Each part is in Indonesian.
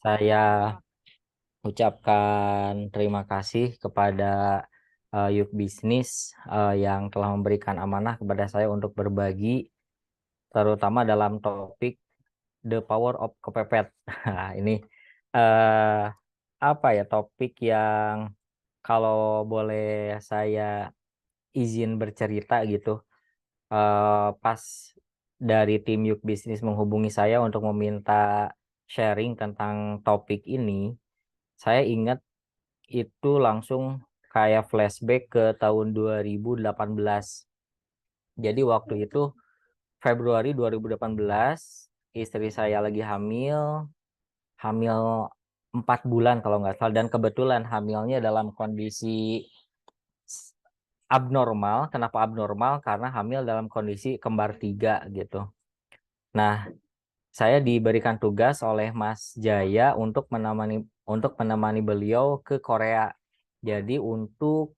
Saya ucapkan terima kasih kepada Yuk Bisnis yang telah memberikan amanah kepada saya untuk berbagi, terutama dalam topik The Power of Kepepet. Nah, ini eh, apa ya, topik yang kalau boleh saya izin bercerita gitu, pas dari tim Yuk Bisnis menghubungi saya untuk meminta sharing tentang topik ini, saya ingat itu langsung kayak flashback ke tahun 2018. Jadi waktu itu Februari 2018, istri saya lagi hamil, hamil 4 bulan kalau nggak salah, dan kebetulan hamilnya dalam kondisi abnormal. Kenapa abnormal? Karena hamil dalam kondisi kembar tiga gitu. Nah, saya diberikan tugas oleh Mas Jaya untuk menemani beliau ke Korea. Jadi untuk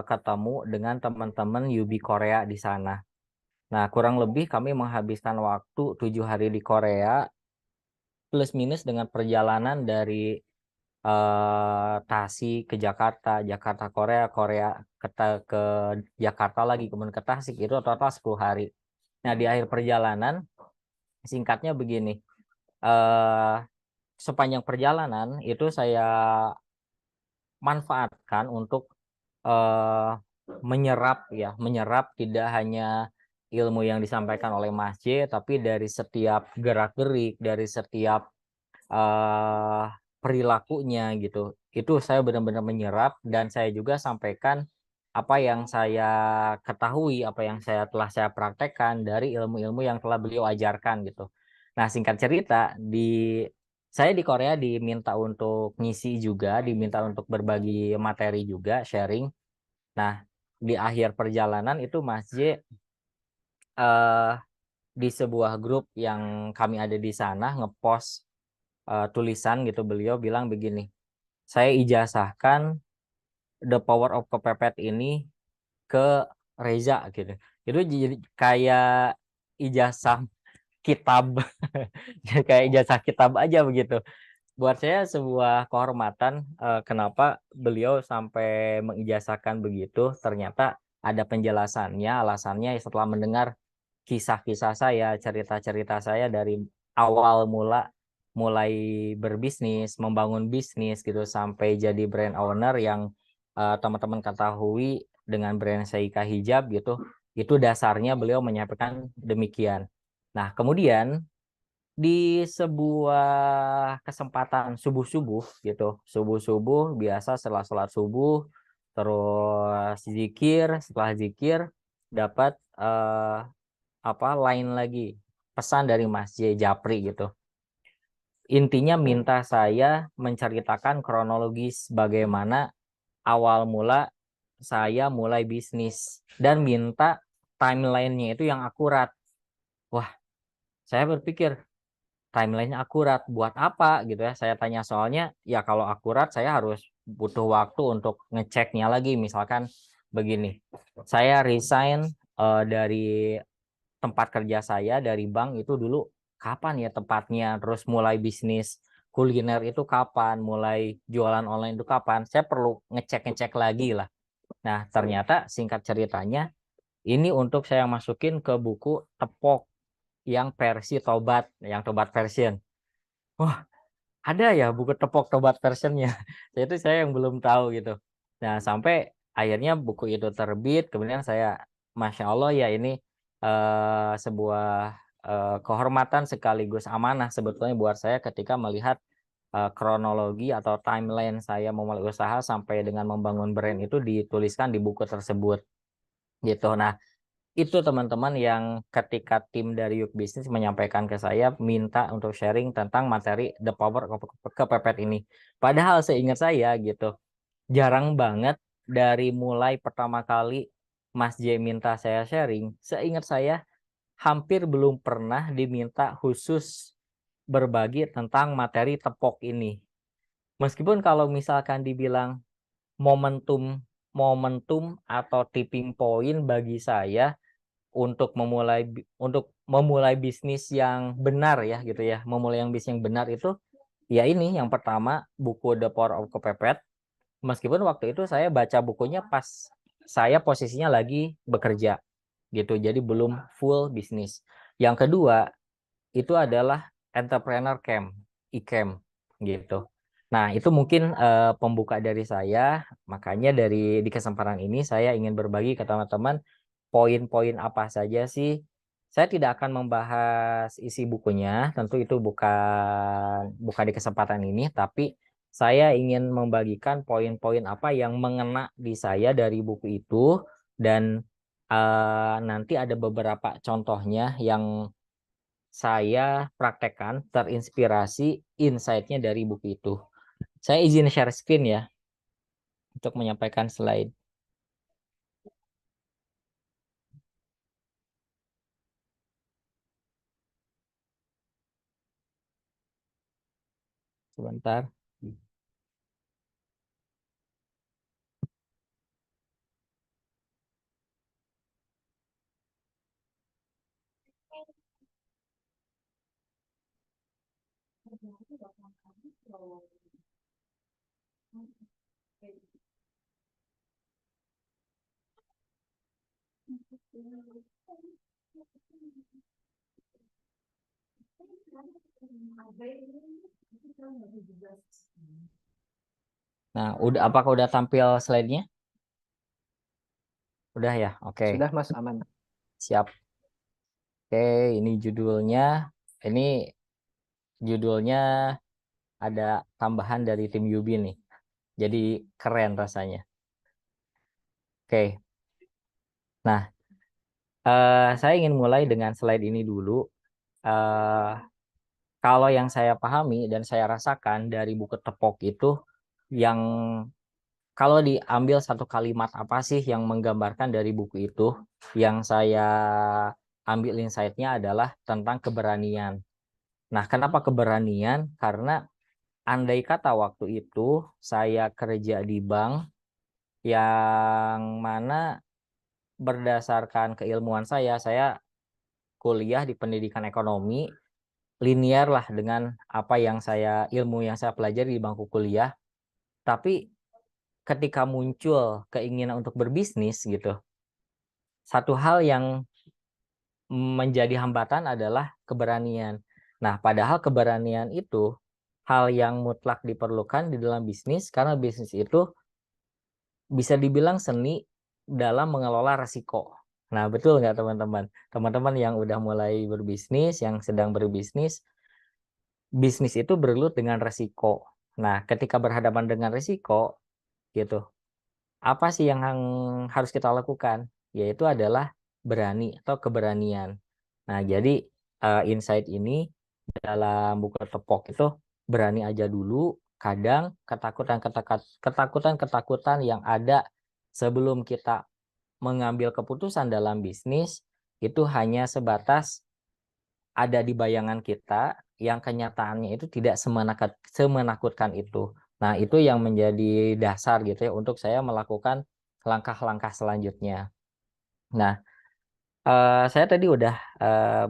ketemu dengan teman-teman Yubi Korea di sana. Nah, kurang lebih kami menghabiskan waktu 7 hari di Korea, plus minus dengan perjalanan dari Tasik ke Jakarta, Jakarta Korea, Korea ke Jakarta lagi, kemudian ke Tasik, itu total 10 hari. Nah, di akhir perjalanan, singkatnya begini, eh sepanjang perjalanan itu saya manfaatkan untuk eh, menyerap tidak hanya ilmu yang disampaikan oleh Mas J, tapi dari setiap gerak-gerik, dari setiap eh, perilakunya gitu. Itu saya benar-benar menyerap, dan saya juga sampaikan apa yang saya ketahui, apa yang telah saya praktekkan dari ilmu-ilmu yang telah beliau ajarkan gitu. Nah, singkat cerita, saya di Korea diminta untuk ngisi juga, diminta untuk berbagi materi juga, sharing. Nah, di akhir perjalanan itu Mas J eh, di sebuah grup yang kami ada di sana ngepost tulisan gitu, beliau bilang begini, saya ijazahkan The Power of Kepepet ini ke Reza gitu. Itu jadi kayak ijazah kitab, kayak ijazah kitab aja begitu. Buat saya sebuah kehormatan, kenapa beliau sampai mengijazahkan begitu. Ternyata ada penjelasannya, alasannya setelah mendengar kisah-kisah saya, cerita-cerita saya dari awal mulai berbisnis, membangun bisnis gitu, sampai jadi brand owner yang teman-teman ketahui dengan brand Seika Hijab gitu. Itu dasarnya beliau menyampaikan demikian. Nah, kemudian di sebuah kesempatan subuh-subuh gitu, subuh-subuh biasa setelah sholat subuh, terus zikir, setelah zikir dapat lain lagi pesan dari Mas J Japri gitu. Intinya minta saya menceritakan kronologis bagaimana awal mula saya mulai bisnis, dan minta timelinenya itu yang akurat. Wah, saya berpikir, timelinenya akurat buat apa gitu ya, saya tanya. Soalnya ya kalau akurat saya harus butuh waktu untuk ngeceknya lagi. Misalkan begini, saya resign dari tempat kerja saya, dari bank itu dulu kapan ya tepatnya, terus mulai bisnis kuliner itu kapan, mulai jualan online itu kapan, saya perlu ngecek-ngecek lagi lah. Nah, ternyata singkat ceritanya, ini untuk saya masukin ke buku Tepok yang versi Tobat, yang Tobat version. Wah, ada ya buku Tepok Tobat versionnya. Itu saya yang belum tahu gitu. Nah, sampai akhirnya buku itu terbit, kemudian saya, Masya Allah ya, ini sebuah kehormatan sekaligus amanah sebetulnya buat saya ketika melihat kronologi atau timeline saya memulai usaha sampai dengan membangun brand itu dituliskan di buku tersebut gitu. Nah, itu teman-teman yang ketika tim dari Yuk Bisnis menyampaikan ke saya minta untuk sharing tentang materi The Power of Kepepet ini. Padahal seingat saya gitu, jarang banget dari mulai pertama kali Mas J minta saya sharing, seingat saya hampir belum pernah diminta khusus berbagi tentang materi tepok ini. Meskipun kalau misalkan dibilang momentum momentum atau tipping point bagi saya, untuk memulai bisnis yang benar ya gitu ya. Memulai yang bisnis yang benar itu ya ini yang pertama buku The Power of Kepepet. Meskipun waktu itu saya baca bukunya pas saya posisinya lagi bekerja gitu. Jadi belum full bisnis. Yang kedua itu adalah Entrepreneur Camp, e-camp gitu. Nah, itu mungkin pembuka dari saya. Makanya di kesempatan ini saya ingin berbagi ke teman-teman poin-poin apa saja sih. Saya tidak akan membahas isi bukunya, tentu itu bukan di kesempatan ini, tapi saya ingin membagikan poin-poin apa yang mengena di saya dari buku itu dan nanti ada beberapa contohnya yang saya praktekkan terinspirasi insight-nya dari buku itu. Saya izin share screen ya untuk menyampaikan slide. Sebentar. Nah, apakah udah tampil slide-nya? Udah ya? Oke. Sudah Mas, aman. Siap. Oke, ini judulnya ada tambahan dari tim Yubi nih. Jadi keren rasanya. Oke. Nah, saya ingin mulai dengan slide ini dulu. Kalau yang saya pahami dan saya rasakan dari buku Tepok itu, yang kalau diambil satu kalimat apa sih yang menggambarkan dari buku itu, yang saya ambil insight-nya adalah tentang keberanian. Nah, kenapa keberanian? Karena andai kata waktu itu saya kerja di bank yang mana berdasarkan keilmuan saya kuliah di pendidikan ekonomi linear lah dengan apa yang ilmu yang saya pelajari di bangku kuliah. Tapi ketika muncul keinginan untuk berbisnis gitu, satu hal yang menjadi hambatan adalah keberanian. Nah, padahal keberanian itu hal yang mutlak diperlukan di dalam bisnis karena bisnis itu bisa dibilang seni dalam mengelola resiko. Nah, betul nggak teman-teman? Teman-teman yang udah mulai berbisnis, yang sedang berbisnis, bisnis itu bergelut dengan resiko. Nah, ketika berhadapan dengan resiko, gitu, apa sih yang harus kita lakukan? Yaitu adalah berani atau keberanian. Nah, jadi insight ini dalam buku Tepok itu berani aja dulu. Kadang ketakutan yang ada sebelum kita mengambil keputusan dalam bisnis itu hanya sebatas ada di bayangan kita yang kenyataannya itu tidak semenakutkan itu. Nah, itu yang menjadi dasar gitu ya untuk saya melakukan langkah-langkah selanjutnya. Nah, saya tadi udah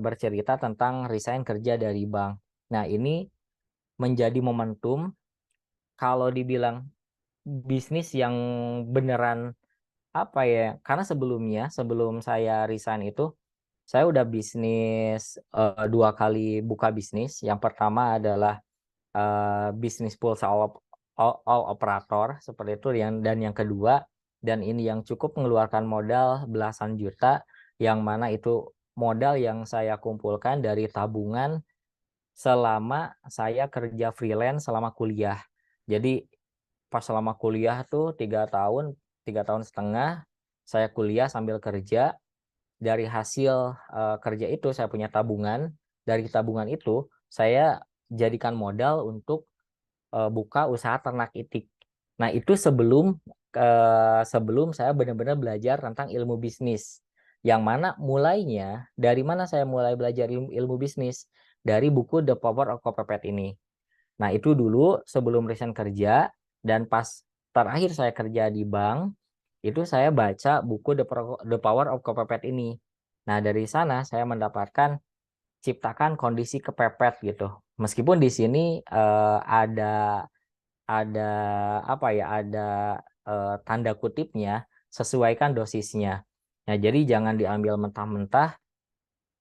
bercerita tentang resign kerja dari bank. Nah, ini menjadi momentum kalau dibilang bisnis yang beneran apa ya? Karena sebelum saya resign itu saya udah bisnis 2 kali buka bisnis. Yang pertama adalah bisnis pulsa all operator seperti itu dan yang kedua dan ini yang cukup mengeluarkan modal belasan juta yang mana itu modal yang saya kumpulkan dari tabungan selama saya kerja freelance selama kuliah. Jadi pas selama kuliah tuh 3 tahun 3 tahun setengah saya kuliah sambil kerja. Dari hasil kerja itu saya punya tabungan. Dari tabungan itu saya jadikan modal untuk buka usaha ternak itik. Nah, itu sebelum saya benar-benar belajar tentang ilmu bisnis. Yang mana dari mana saya mulai belajar ilmu bisnis? Dari buku The Power of Copycat ini. Nah, itu dulu sebelum resign kerja dan pas terakhir saya kerja di bank, itu saya baca buku The Power of Copycat ini. Nah, dari sana saya mendapatkan ciptakan kondisi kepepet gitu. Meskipun di sini ada apa ya, ada tanda kutipnya, sesuaikan dosisnya. Nah, jadi jangan diambil mentah-mentah,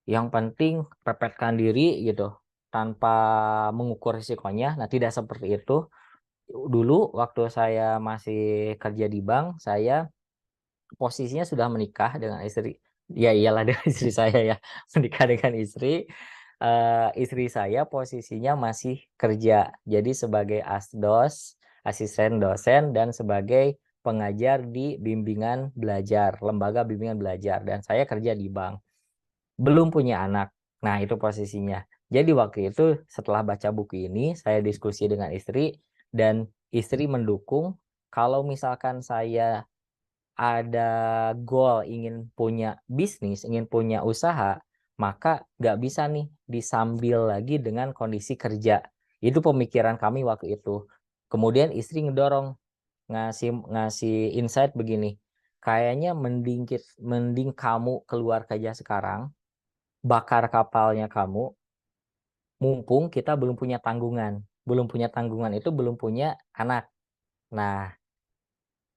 yang penting pepetkan diri gitu tanpa mengukur risikonya. Nah, tidak seperti itu. Dulu waktu saya masih kerja di bank, saya posisinya sudah menikah dengan istri. Ya iyalah dengan istri saya ya, menikah dengan istri. Istri saya posisinya masih kerja, jadi sebagai asdos, asisten dosen, dan sebagai pengajar di bimbingan belajar, lembaga bimbingan belajar, dan saya kerja di bank, belum punya anak. Nah, itu posisinya. Jadi waktu itu setelah baca buku ini, saya diskusi dengan istri, dan istri mendukung kalau misalkan saya ada goal ingin punya bisnis, ingin punya usaha, maka nggak bisa nih disambil lagi dengan kondisi kerja. Itu pemikiran kami waktu itu. Kemudian istri ngedorong, ngasih ngasih insight begini, kayaknya mending kamu keluar kerja sekarang, bakar kapalnya kamu, mumpung kita belum punya tanggungan. Belum punya tanggungan itu belum punya anak. Nah,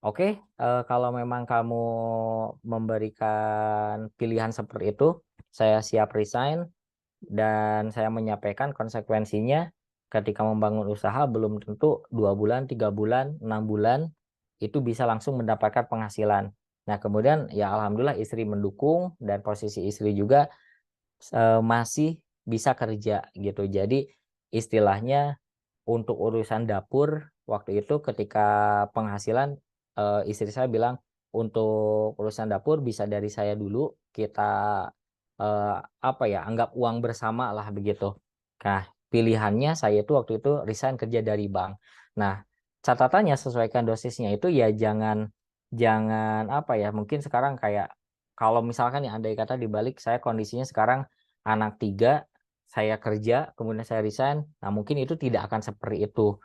oke, kalau memang kamu memberikan pilihan seperti itu, saya siap resign, dan saya menyampaikan konsekuensinya ketika membangun usaha belum tentu 2 bulan, 3 bulan, 6 bulan itu bisa langsung mendapatkan penghasilan. Nah, kemudian ya alhamdulillah istri mendukung, dan posisi istri juga masih bisa kerja gitu. Jadi istilahnya untuk urusan dapur waktu itu ketika penghasilan, istri saya bilang untuk urusan dapur bisa dari saya dulu, kita apa ya, anggap uang bersama lah begitu. Nah, pilihannya saya itu waktu itu resign kerja dari bank. Nah, catatannya sesuaikan dosisnya itu ya, jangan jangan apa ya, mungkin sekarang kayak kalau misalkan ya andai kata dibalik, saya kondisinya sekarang anak 3, saya kerja, kemudian saya resign. Nah, mungkin itu tidak akan seperti itu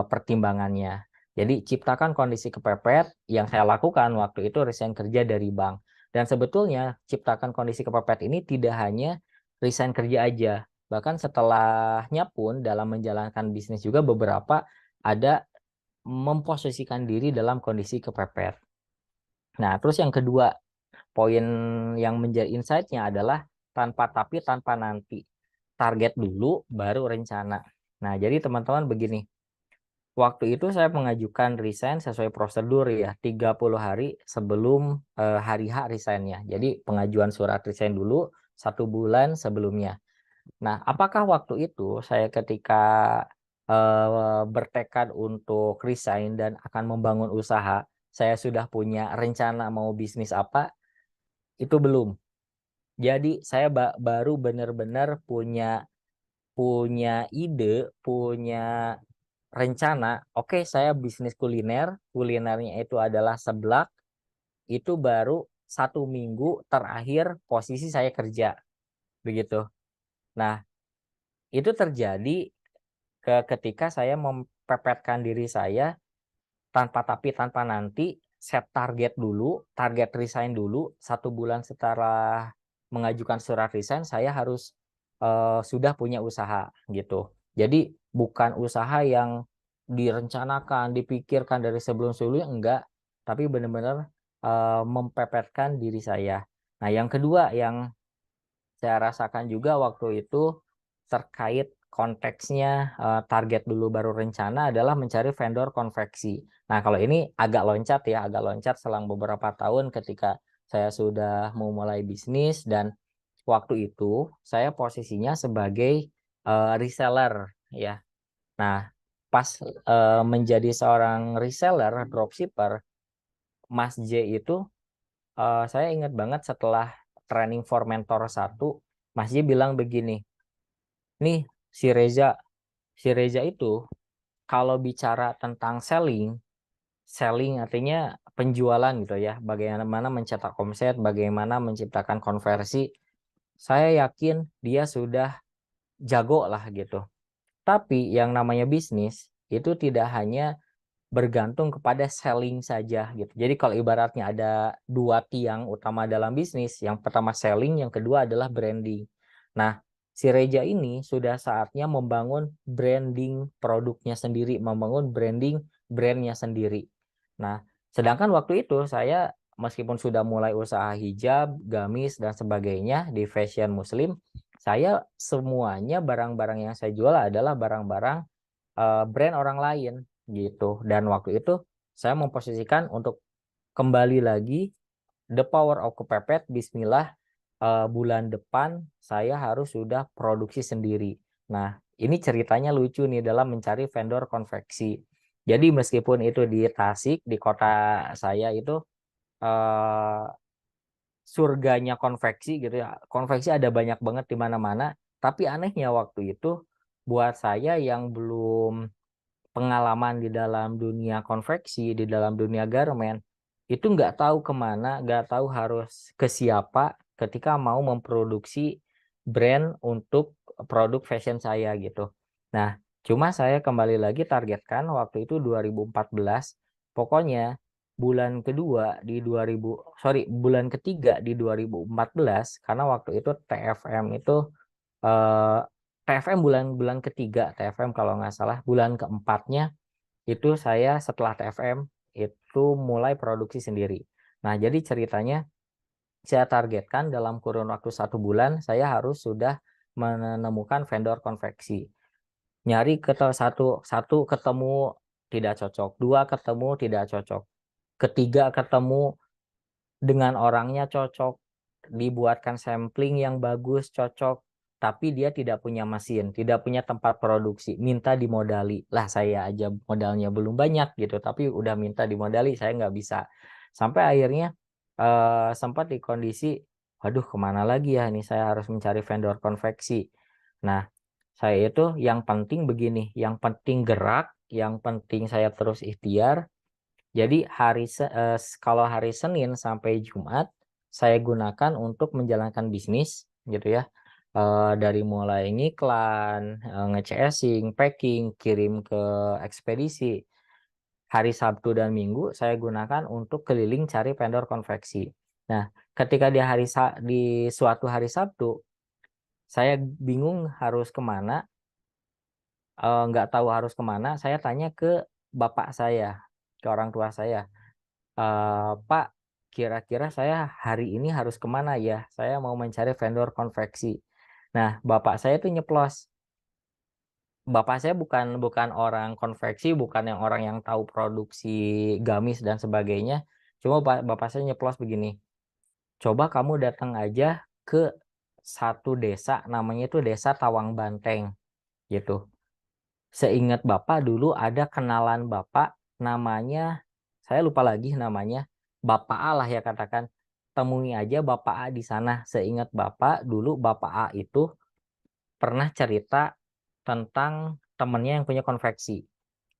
pertimbangannya. Jadi ciptakan kondisi kepepet, yang saya lakukan waktu itu resign kerja dari bank. Dan sebetulnya ciptakan kondisi kepepet ini tidak hanya resign kerja aja. Bahkan setelahnya pun dalam menjalankan bisnis juga beberapa ada memposisikan diri dalam kondisi kepepet. Nah, terus yang kedua, poin yang menjadi insight-nya adalah tanpa tapi tanpa nanti. Target dulu baru rencana. Nah, jadi teman-teman begini. Waktu itu saya mengajukan resign sesuai prosedur ya, 30 hari sebelum hari H resign-nya. Jadi pengajuan surat resign dulu 1 bulan sebelumnya. Nah, apakah waktu itu saya ketika bertekad untuk resign dan akan membangun usaha, saya sudah punya rencana mau bisnis apa? Itu belum. Jadi saya baru benar-benar punya punya ide, punya rencana, oke saya bisnis kuliner, kulinernya itu adalah seblak, itu baru 1 minggu terakhir posisi saya kerja, begitu. Nah, itu terjadi ketika saya mempepetkan diri saya tanpa tapi tanpa nanti, set target dulu, target resign dulu, 1 bulan setelah mengajukan surat resign, saya harus sudah punya usaha gitu. Jadi bukan usaha yang direncanakan, dipikirkan dari sebelum-sebelumnya, enggak, tapi benar-benar mempepetkan diri saya. Nah, yang kedua yang saya rasakan juga waktu itu terkait konteksnya target dulu baru rencana adalah mencari vendor konveksi. Nah, kalau ini agak loncat ya, agak loncat selang beberapa tahun ketika saya sudah mau mulai bisnis, dan waktu itu saya posisinya sebagai reseller ya. Nah, pas menjadi seorang reseller, dropshipper, Mas J itu, saya ingat banget setelah training for mentor 1, Mas J bilang begini, nih si Reza, si Reza itu kalau bicara tentang selling, selling artinya penjualan gitu ya, bagaimana mencetak omset, bagaimana menciptakan konversi, saya yakin dia sudah jago lah gitu. Tapi yang namanya bisnis itu tidak hanya bergantung kepada selling saja gitu. Jadi kalau ibaratnya ada 2 tiang utama dalam bisnis, yang pertama selling, yang kedua adalah branding. Nah, si Reja ini sudah saatnya membangun branding produknya sendiri, membangun branding brandnya sendiri. Nah, sedangkan waktu itu saya meskipun sudah mulai usaha hijab, gamis, dan sebagainya di fashion muslim, saya semuanya barang-barang yang saya jual adalah barang-barang brand orang lain gitu. Dan waktu itu saya memposisikan untuk kembali lagi the power of kepepet, bismillah, bulan depan saya harus sudah produksi sendiri. Nah, ini ceritanya lucu nih dalam mencari vendor konveksi. Jadi meskipun itu di Tasik, di kota saya itu eh, surganya konveksi gitu ya. Konveksi ada banyak banget di mana-mana, tapi anehnya waktu itu buat saya yang belum pengalaman di dalam dunia konveksi, di dalam dunia garment, itu nggak tahu kemana, nggak tahu harus ke siapa ketika mau memproduksi brand untuk produk fashion saya gitu. Nah, cuma saya kembali lagi targetkan waktu itu 2014, pokoknya bulan ketiga di 2014, karena waktu itu TFM itu eh, TFM bulan ketiga, TFM kalau nggak salah bulan keempatnya itu saya setelah TFM itu mulai produksi sendiri. Nah, jadi ceritanya saya targetkan dalam kurun waktu 1 bulan saya harus sudah menemukan vendor konveksi. Nyari satu satu ketemu tidak cocok, dua ketemu tidak cocok, ketiga ketemu dengan orangnya cocok, dibuatkan sampling yang bagus, cocok, tapi dia tidak punya mesin, tidak punya tempat produksi, minta dimodali. Lah saya aja modalnya belum banyak gitu, tapi udah minta dimodali, saya nggak bisa. Sampai akhirnya sempat di kondisi, waduh kemana lagi ya, ini saya harus mencari vendor konveksi. Nah, saya itu yang penting begini, yang penting gerak, yang penting saya terus ikhtiar. Jadi kalau hari Senin sampai Jumat saya gunakan untuk menjalankan bisnis gitu ya. Dari mulai ngiklan, nge-CSing, packing, kirim ke ekspedisi. Hari Sabtu dan Minggu saya gunakan untuk keliling cari vendor konveksi. Nah, ketika di suatu hari Sabtu, saya bingung harus kemana, nggak tahu harus kemana. Saya tanya ke bapak saya, ke orang tua saya. Pak, kira-kira saya hari ini harus kemana ya? Saya mau mencari vendor konveksi. Nah, bapak saya itu nyeplos. Bapak saya bukan bukan orang konveksi, bukan yang orang yang tahu produksi gamis dan sebagainya. Cuma bapak saya nyeplos begini. Coba kamu datang aja ke satu desa, namanya itu Desa Tawang Banteng, gitu. Seingat bapak dulu ada kenalan bapak, namanya saya lupa lagi namanya, Bapak A lah ya katakan. Temui aja Bapak A di sana. Seingat bapak dulu Bapak A itu pernah cerita tentang temennya yang punya konveksi.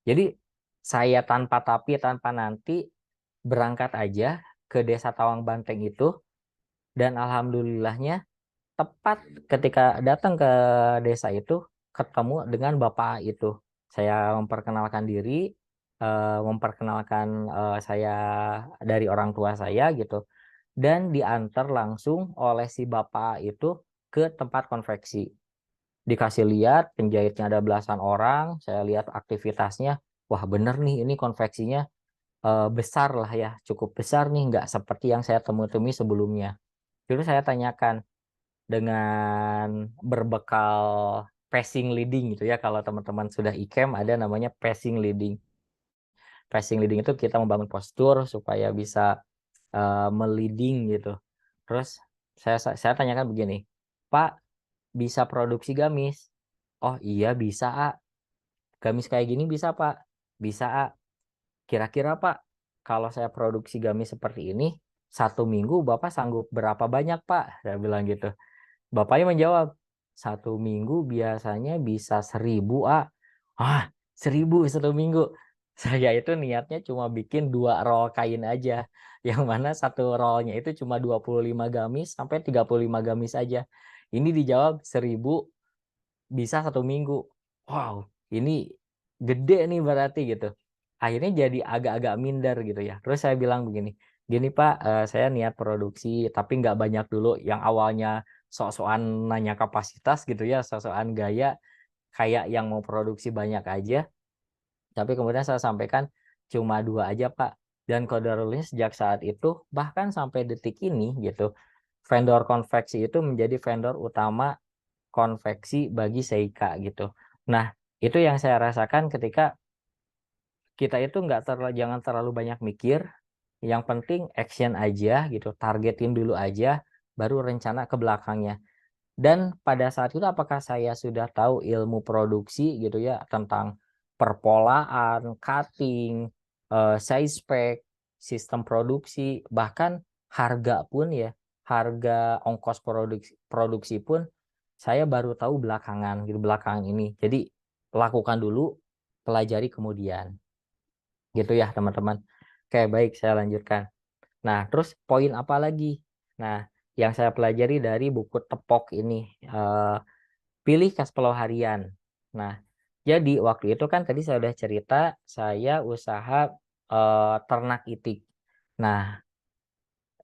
Jadi saya tanpa tapi tanpa nanti berangkat aja ke Desa Tawang Banteng itu, dan alhamdulillahnya tepat ketika datang ke desa itu ketemu dengan bapak itu. Saya memperkenalkan diri, memperkenalkan saya dari orang tua saya gitu, dan diantar langsung oleh si bapak itu ke tempat konveksi. Dikasih lihat penjahitnya ada belasan orang, saya lihat aktivitasnya, wah bener nih ini konveksinya besar lah ya, cukup besar nih, nggak seperti yang saya temui-temui sebelumnya. Terus saya tanyakan, dengan berbekal passing leading gitu ya. Kalau teman-teman sudah IKEM ada namanya passing leading. Passing leading itu kita membangun postur supaya bisa meleading gitu. Terus saya tanyakan begini, Pak, bisa produksi gamis? Oh iya bisa, A. Gamis kayak gini bisa, Pak? Bisa, A. Kira-kira, Pak, kalau saya produksi gamis seperti ini, 1 minggu Bapak sanggup berapa banyak, Pak? Saya bilang gitu. Bapaknya menjawab, 1 minggu biasanya bisa 1.000, A. Ah, 1.000 1 minggu. Saya itu niatnya cuma bikin 2 roll kain aja. Yang mana satu rollnya itu cuma 25 gamis sampai 35 gamis aja. Ini dijawab 1.000 bisa 1 minggu. Wow, ini gede nih berarti gitu. akhirnya jadi agak-agak minder gitu ya. Terus saya bilang begini, gini Pak, saya niat produksi tapi nggak banyak dulu. Yang awalnya sok-sokan nanya kapasitas gitu ya, sok-sokan gaya kayak yang mau produksi banyak aja. Tapi kemudian saya sampaikan cuma 2 aja Pak. Dan kodarullah sejak saat itu bahkan sampai detik ini gitu, vendor konveksi itu menjadi vendor utama konveksi bagi Seika gitu. Nah, itu yang saya rasakan ketika kita itu jangan terlalu banyak mikir, yang penting action aja gitu, targetin dulu aja, baru rencana ke belakangnya. Dan pada saat itu apakah saya sudah tahu ilmu produksi gitu ya, tentang perpolaan, cutting, size spec, sistem produksi, bahkan harga pun ya, harga ongkos produksi pun saya baru tahu belakangan gitu, belakangan ini. Jadi lakukan dulu, pelajari kemudian. Gitu ya teman-teman. Oke, baik saya lanjutkan. Nah, terus poin apa lagi? Nah, yang saya pelajari dari buku Tepok ini, pilih cash flow harian. Nah, jadi waktu itu kan tadi saya udah cerita, saya usaha ternak itik. Nah,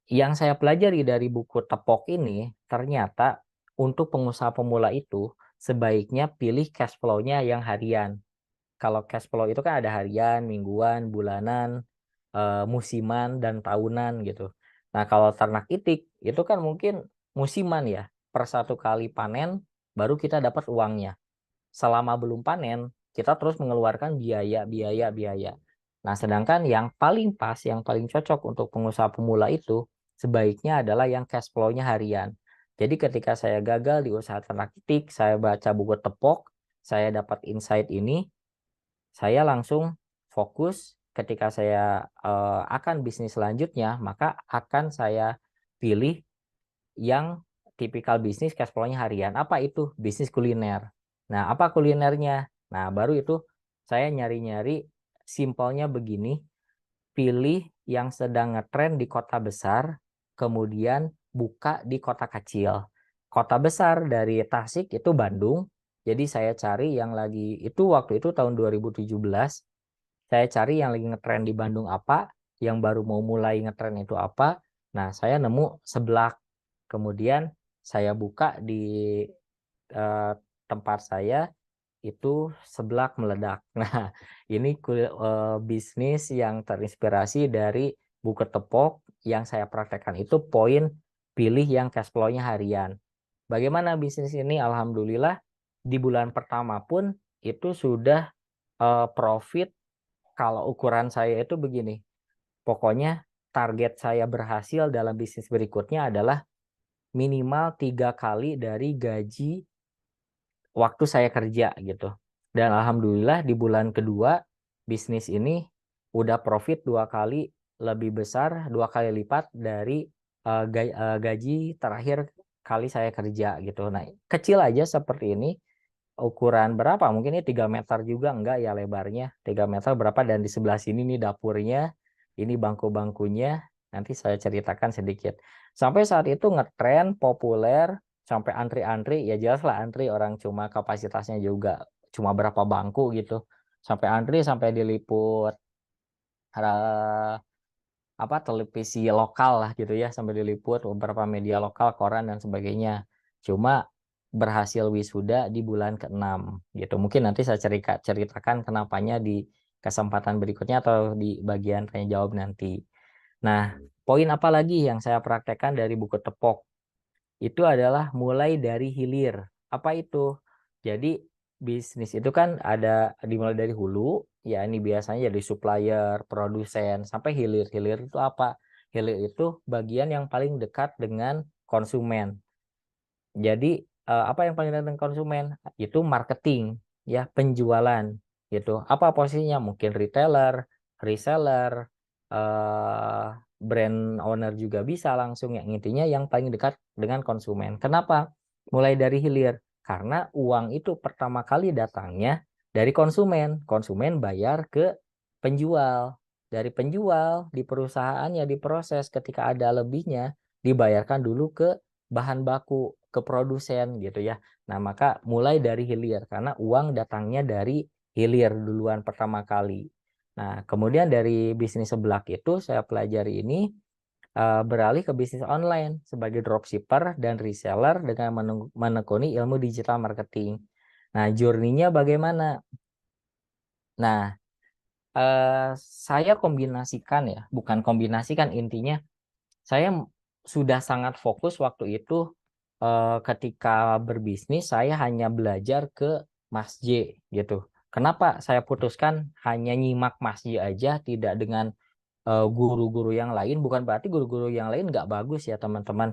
yang saya pelajari dari buku Tepok ini, ternyata untuk pengusaha pemula itu sebaiknya pilih cash flow-nya yang harian. Kalau cash flow itu kan ada harian, mingguan, bulanan, musiman, dan tahunan gitu. Nah, kalau ternak itik itu kan mungkin musiman ya. Per 1 kali panen baru kita dapat uangnya. Selama belum panen, kita terus mengeluarkan biaya, biaya, biaya. Nah, sedangkan yang paling pas, yang paling cocok untuk pengusaha pemula itu sebaiknya adalah yang cash flow-nya harian. Jadi ketika saya gagal di usaha ternak itik, saya baca buku Tepok, saya dapat insight ini, saya langsung fokus ketika saya akan bisnis selanjutnya, maka akan saya pilih yang tipikal bisnis cash flow-nya harian. Apa itu? Bisnis kuliner. Nah, apa kulinernya? Nah, baru itu saya nyari-nyari, simpelnya begini, pilih yang sedang ngetren di kota besar, kemudian buka di kota kecil. Kota besar dari Tasik itu Bandung. Jadi saya cari yang lagi itu waktu itu tahun 2017, saya cari yang lagi ngetren di Bandung apa, yang baru mau mulai ngetren itu apa. Nah, saya nemu Seblak. Kemudian saya buka di eh, tempat saya itu Seblak meledak. Nah, ini bisnis yang terinspirasi dari buku Tepok yang saya praktekkan itu poin pilih yang cash flow-nya harian. Bagaimana bisnis ini? Alhamdulillah di bulan pertama pun itu sudah profit. Kalau ukuran saya itu begini, pokoknya target saya berhasil dalam bisnis berikutnya adalah minimal 3 kali dari gaji waktu saya kerja gitu. Dan alhamdulillah di bulan kedua bisnis ini udah profit 2 kali lebih besar, 2 kali lipat dari gaji terakhir kali saya kerja gitu. Nah, kecil aja seperti ini, ukuran berapa? Mungkin ini 3 meter juga enggak ya lebarnya. 3 meter berapa, dan di sebelah sini nih dapurnya, ini bangku-bangkunya, nanti saya ceritakan sedikit. Sampai saat itu ngetren, populer, sampai antri-antri, ya jelas lah antri, orang cuma kapasitasnya juga cuma berapa bangku gitu. Sampai antri, sampai diliput eh, apa televisi lokal lah gitu ya, sampai diliput beberapa media lokal, koran dan sebagainya. Cuma berhasil wisuda di bulan ke-6 gitu. Mungkin nanti saya ceritakan kenapanya di kesempatan berikutnya atau di bagian tanya jawab nanti. Nah, poin apa lagi yang saya praktekkan dari buku Tepok? Itu adalah mulai dari hilir. Apa itu? Jadi bisnis itu kan ada dimulai dari hulu, ya ini biasanya jadi supplier, produsen, sampai hilir. Hilir itu apa? Hilir itu bagian yang paling dekat dengan konsumen. Jadi apa yang paling dekat dengan konsumen? Itu marketing, ya penjualan gitu. Apa posisinya? Mungkin retailer, reseller, eh, brand owner juga bisa langsung, yang intinya yang paling dekat dengan konsumen. Kenapa? Mulai dari hilir. Karena uang itu pertama kali datangnya dari konsumen. Konsumen bayar ke penjual. Dari penjual di perusahaannya diproses, ketika ada lebihnya dibayarkan dulu ke bahan baku, ke produsen gitu ya. Nah, maka mulai dari hilir karena uang datangnya dari hilir duluan pertama kali. Nah, kemudian dari bisnis seblak itu saya pelajari ini beralih ke bisnis online sebagai dropshipper dan reseller dengan menekuni ilmu digital marketing. Nah, journey-nya bagaimana? Nah, saya kombinasikan ya, bukan kombinasikan, intinya saya sudah sangat fokus waktu itu ketika berbisnis saya hanya belajar ke Mas J gitu. Kenapa saya putuskan hanya nyimak Mas J aja, tidak dengan guru-guru yang lain? Bukan berarti guru-guru yang lain nggak bagus ya teman-teman.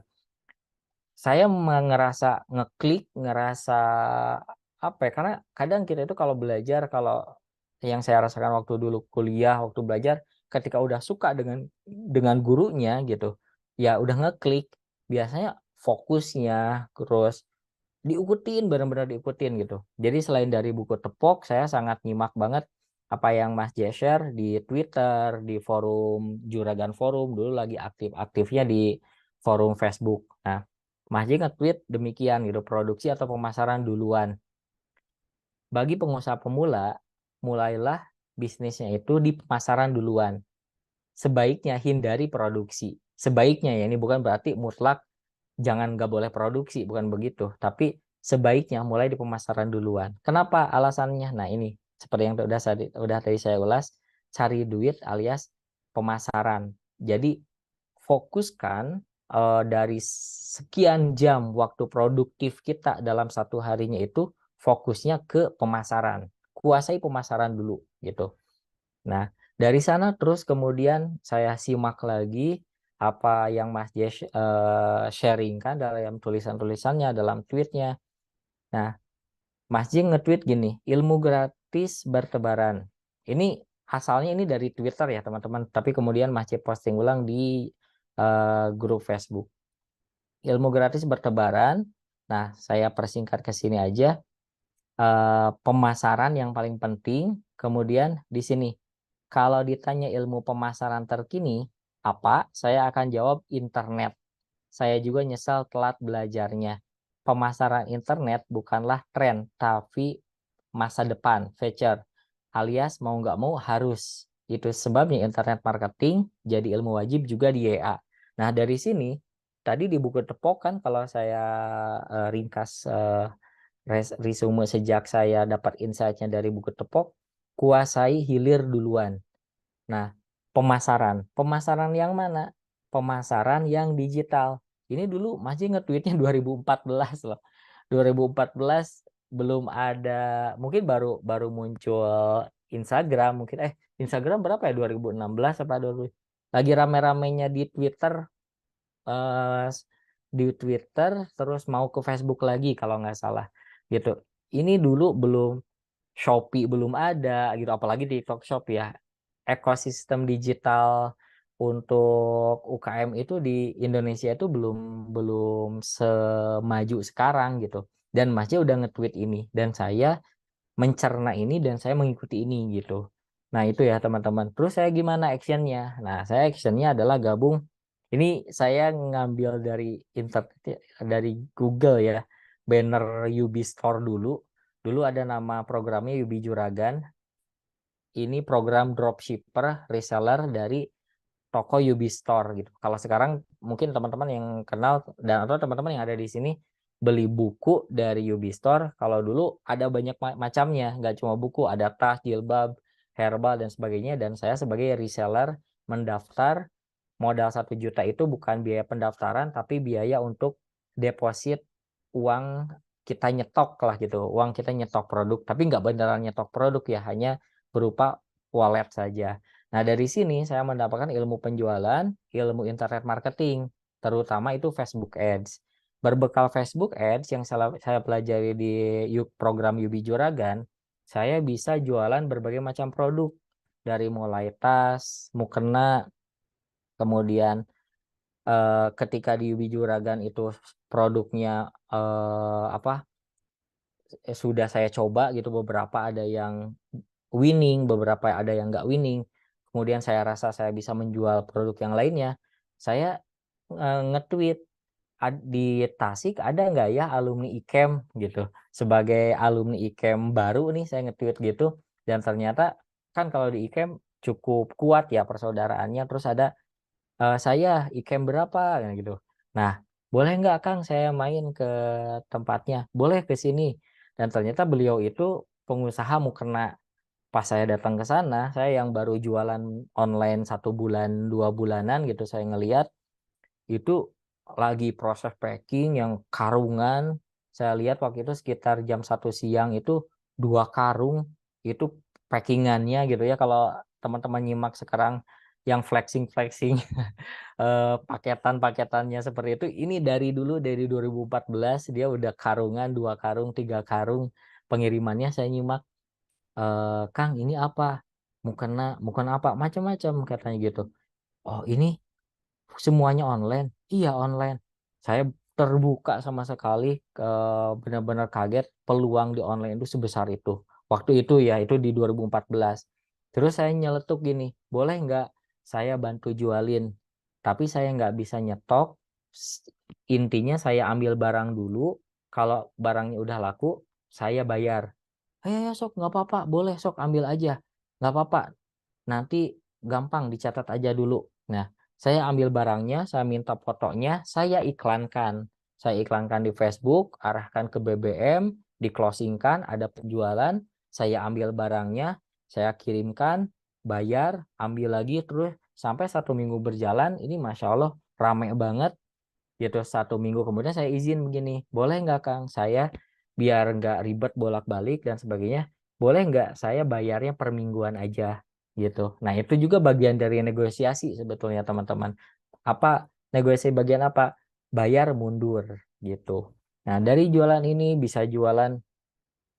Saya ngerasa ngeklik, ngerasa apa ya, karena kadang kita itu kalau belajar, kalau yang saya rasakan waktu dulu kuliah, waktu belajar, ketika udah suka dengan gurunya gitu, ya udah ngeklik, biasanya fokusnya terus diikutin, benar-benar diikutin gitu. Jadi selain dari buku tepok, saya sangat nyimak banget apa yang Mas J share di Twitter, di forum Juragan Forum, dulu lagi aktif-aktifnya di forum Facebook. Nah, Mas J nge-tweet demikian gitu, produksi atau pemasaran duluan. Bagi pengusaha pemula, mulailah bisnisnya itu di pemasaran duluan. Sebaiknya hindari produksi. Sebaiknya ya, ini bukan berarti mutlak jangan nggak boleh produksi, bukan begitu. Tapi sebaiknya mulai di pemasaran duluan. Kenapa alasannya? Nah ini, seperti yang udah tadi saya ulas, cari duit alias pemasaran. Jadi fokuskan dari sekian jam waktu produktif kita dalam satu harinya itu fokusnya ke pemasaran. Kuasai pemasaran dulu gitu. Nah, dari sana terus kemudian saya simak lagi apa yang Mas Jess sharingkan dalam tulisan-tulisannya, dalam tweetnya. Nah, Mas Jess nge-tweet gini, ilmu gratis bertebaran. Ini asalnya ini dari Twitter ya teman-teman, tapi kemudian Mas Jess posting ulang di grup Facebook. Ilmu gratis bertebaran. Nah, saya persingkat ke sini aja. Pemasaran yang paling penting. Kemudian di sini, kalau ditanya ilmu pemasaran terkini, apa? Saya akan jawab internet. Saya juga nyesal telat belajarnya. Pemasaran internet bukanlah tren, tapi masa depan, future. Alias mau nggak mau harus. Itu sebabnya internet marketing jadi ilmu wajib juga di YA. Nah, dari sini, tadi di buku tepok kan kalau saya ringkas resume sejak saya dapat insight-nya dari buku tepok, kuasai hilir duluan. Nah, pemasaran. Pemasaran yang mana? Pemasaran yang digital. Ini dulu masih nge-tweetnya 2014 loh. 2014 belum ada, mungkin baru baru muncul Instagram, mungkin Instagram berapa ya, 2016 apa 2000. Lagi rame-ramenya eh, di Twitter terus mau ke Facebook lagi kalau nggak salah gitu. Ini dulu belum, Shopee belum ada gitu, apalagi di TikTok Shop ya. Ekosistem digital untuk UKM itu di Indonesia itu belum belum semaju sekarang gitu. Dan Masnya udah nge-tweet ini dan saya mencerna ini dan saya mengikuti ini gitu. Nah itu ya teman-teman. Terus saya gimana actionnya? Nah saya actionnya adalah gabung. Ini saya ngambil dari internet, dari Google ya. Banner Yubi Store dulu. Dulu ada nama programnya Yubi Juragan. Ini program dropshipper reseller dari toko Yubi Store gitu. Kalau sekarang mungkin teman-teman yang kenal dan atau teman-teman yang ada di sini beli buku dari Yubi Store. Kalau dulu ada banyak macamnya, nggak cuma buku, ada tas, jilbab, herbal dan sebagainya. Dan saya sebagai reseller mendaftar, modal 1 juta itu bukan biaya pendaftaran, tapi biaya untuk deposit uang kita nyetok lah gitu. Uang kita nyetok produk, tapi nggak beneran nyetok produk ya, hanya berupa wallet saja. Nah, dari sini saya mendapatkan ilmu penjualan, ilmu internet marketing, terutama itu Facebook Ads. Berbekal Facebook Ads yang saya pelajari di program Yubi Juragan, saya bisa jualan berbagai macam produk. Dari mulai tas, mukena, kemudian ketika di Yubi Juragan itu produknya apa sudah saya coba gitu, beberapa ada yang winning, beberapa ada yang nggak winning. Kemudian saya rasa saya bisa menjual produk yang lainnya. Saya nge-tweet, di Tasik ada nggak ya alumni IKEM gitu. Sebagai alumni IKEM baru nih saya nge-tweet gitu. Dan ternyata kan kalau di IKEM cukup kuat ya persaudaraannya. Terus ada saya ikem berapa gitu. Nah, boleh nggak Kang saya main ke tempatnya? Boleh ke sini. Dan ternyata beliau itu pengusaha mukena. Pas saya datang ke sana, saya yang baru jualan online 1 bulan 2 bulanan gitu, saya ngelihat itu lagi proses packing yang karungan. Saya lihat waktu itu sekitar jam 1 siang itu 2 karung itu packingannya gitu ya. Kalau teman-teman nyimak sekarang yang flexing-flexing paketan-paketannya seperti itu, ini dari dulu dari 2014 dia udah karungan 2 karung 3 karung pengirimannya. Saya nyimak, Kang ini apa, mukena apa macam-macam katanya gitu. Oh ini semuanya online. Iya online. Saya terbuka sama sekali, benar-benar kaget peluang di online itu sebesar itu. Waktu itu ya, itu di 2014. Terus saya nyeletuk gini, boleh nggak saya bantu jualin? Tapi saya nggak bisa nyetok. Intinya saya ambil barang dulu. Kalau barangnya udah laku, saya bayar. Ya sok nggak apa-apa, boleh sok ambil aja. Nggak apa-apa, nanti gampang dicatat aja dulu. Nah, saya ambil barangnya, saya minta fotonya, saya iklankan. Saya iklankan di Facebook, arahkan ke BBM, di-closingkan, ada penjualan, saya ambil barangnya, saya kirimkan, bayar, ambil lagi, terus sampai 1 minggu berjalan, ini Masya Allah rame banget gitu. 1 minggu kemudian saya izin begini, boleh nggak Kang, saya biar nggak ribet bolak-balik dan sebagainya, boleh nggak saya bayarnya per mingguan aja gitu. Nah itu juga bagian dari negosiasi sebetulnya teman-teman. Apa negosiasi bagian apa? Bayar mundur gitu. Nah dari jualan ini bisa jualan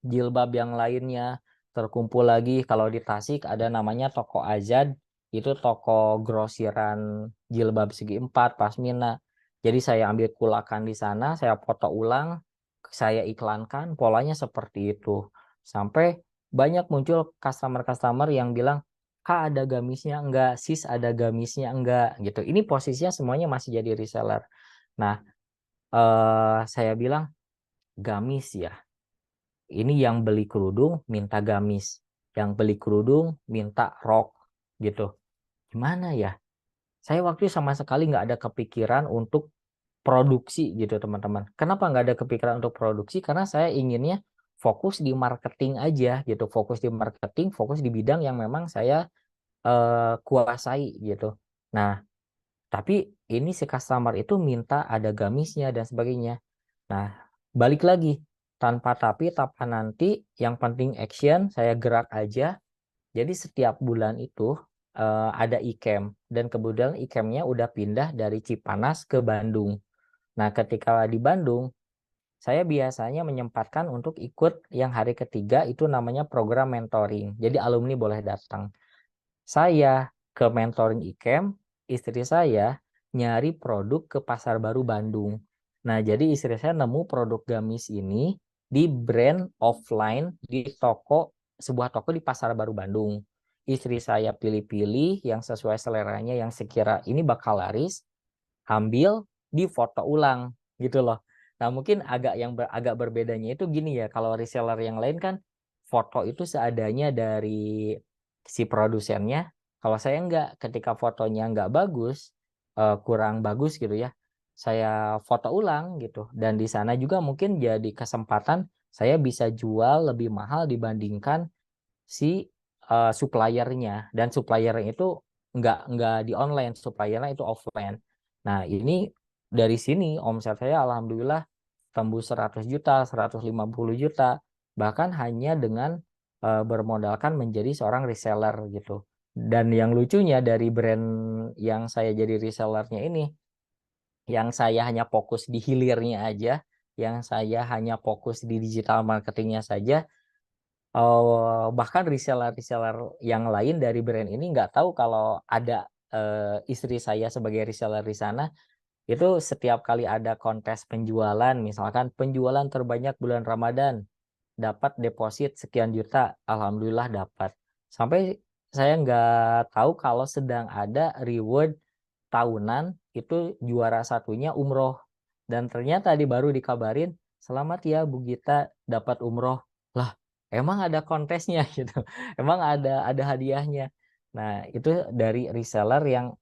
jilbab yang lainnya, terkumpul lagi. Kalau di Tasik ada namanya toko Azad, itu toko grosiran jilbab segi empat pasmina. Jadi saya ambil kulakan di sana, saya foto ulang, saya iklankan, polanya seperti itu. Sampai banyak muncul customer-customer yang bilang, Kak ada gamisnya enggak, Sis ada gamisnya enggak gitu. Ini posisinya semuanya masih jadi reseller. Nah, saya bilang gamis ya. Ini yang beli kerudung minta gamis, yang beli kerudung minta rok gitu. Gimana ya? Saya waktu itu sama sekali nggak ada kepikiran untuk produksi gitu teman-teman. Kenapa nggak ada kepikiran untuk produksi? Karena saya inginnya fokus di marketing aja gitu. Fokus di marketing, fokus di bidang yang memang saya kuasai gitu. Nah, tapi ini si customer itu minta ada gamisnya dan sebagainya. Nah, balik lagi. Tanpa tapi, tanpa nanti, yang penting action, saya gerak aja. Jadi setiap bulan itu ada ikem. Dan kemudian ikemnya udah pindah dari Cipanas ke Bandung. Nah, ketika di Bandung, saya biasanya menyempatkan untuk ikut yang hari ketiga itu namanya program mentoring. Jadi alumni boleh datang. Saya ke mentoring ikem, istri saya nyari produk ke Pasar Baru Bandung. Nah, jadi istri saya nemu produk gamis ini di brand offline di toko, sebuah toko di Pasar Baru Bandung. Istri saya pilih-pilih yang sesuai seleranya yang sekira ini bakal laris, ambil, di foto ulang gitu loh. Nah, mungkin agak berbedanya itu gini ya, kalau reseller yang lain kan foto itu seadanya dari si produsennya. Kalau saya enggak, ketika fotonya enggak bagus, kurang bagus gitu ya, saya foto ulang gitu. Dan di sana juga mungkin jadi kesempatan saya bisa jual lebih mahal dibandingkan si suppliernya. Dan suppliernya itu enggak di online, suppliernya itu offline. Nah, ini dari sini omset saya alhamdulillah tembus 100 juta, 150 juta, bahkan hanya dengan bermodalkan menjadi seorang reseller gitu. Dan yang lucunya dari brand yang saya jadi resellernya ini, yang saya hanya fokus di hilirnya aja, yang saya hanya fokus di digital marketingnya saja, bahkan reseller-reseller yang lain dari brand ini nggak tahu kalau ada istri saya sebagai reseller di sana. Itu setiap kali ada kontes penjualan, misalkan penjualan terbanyak bulan Ramadan, dapat deposit sekian juta, alhamdulillah dapat. Sampai saya nggak tahu kalau sedang ada reward tahunan, itu juara satunya umroh. Dan ternyata baru dikabarin, selamat ya Bu Gita dapat umroh. Lah, emang ada kontesnya gitu. Emang ada hadiahnya. Nah, itu dari reseller yang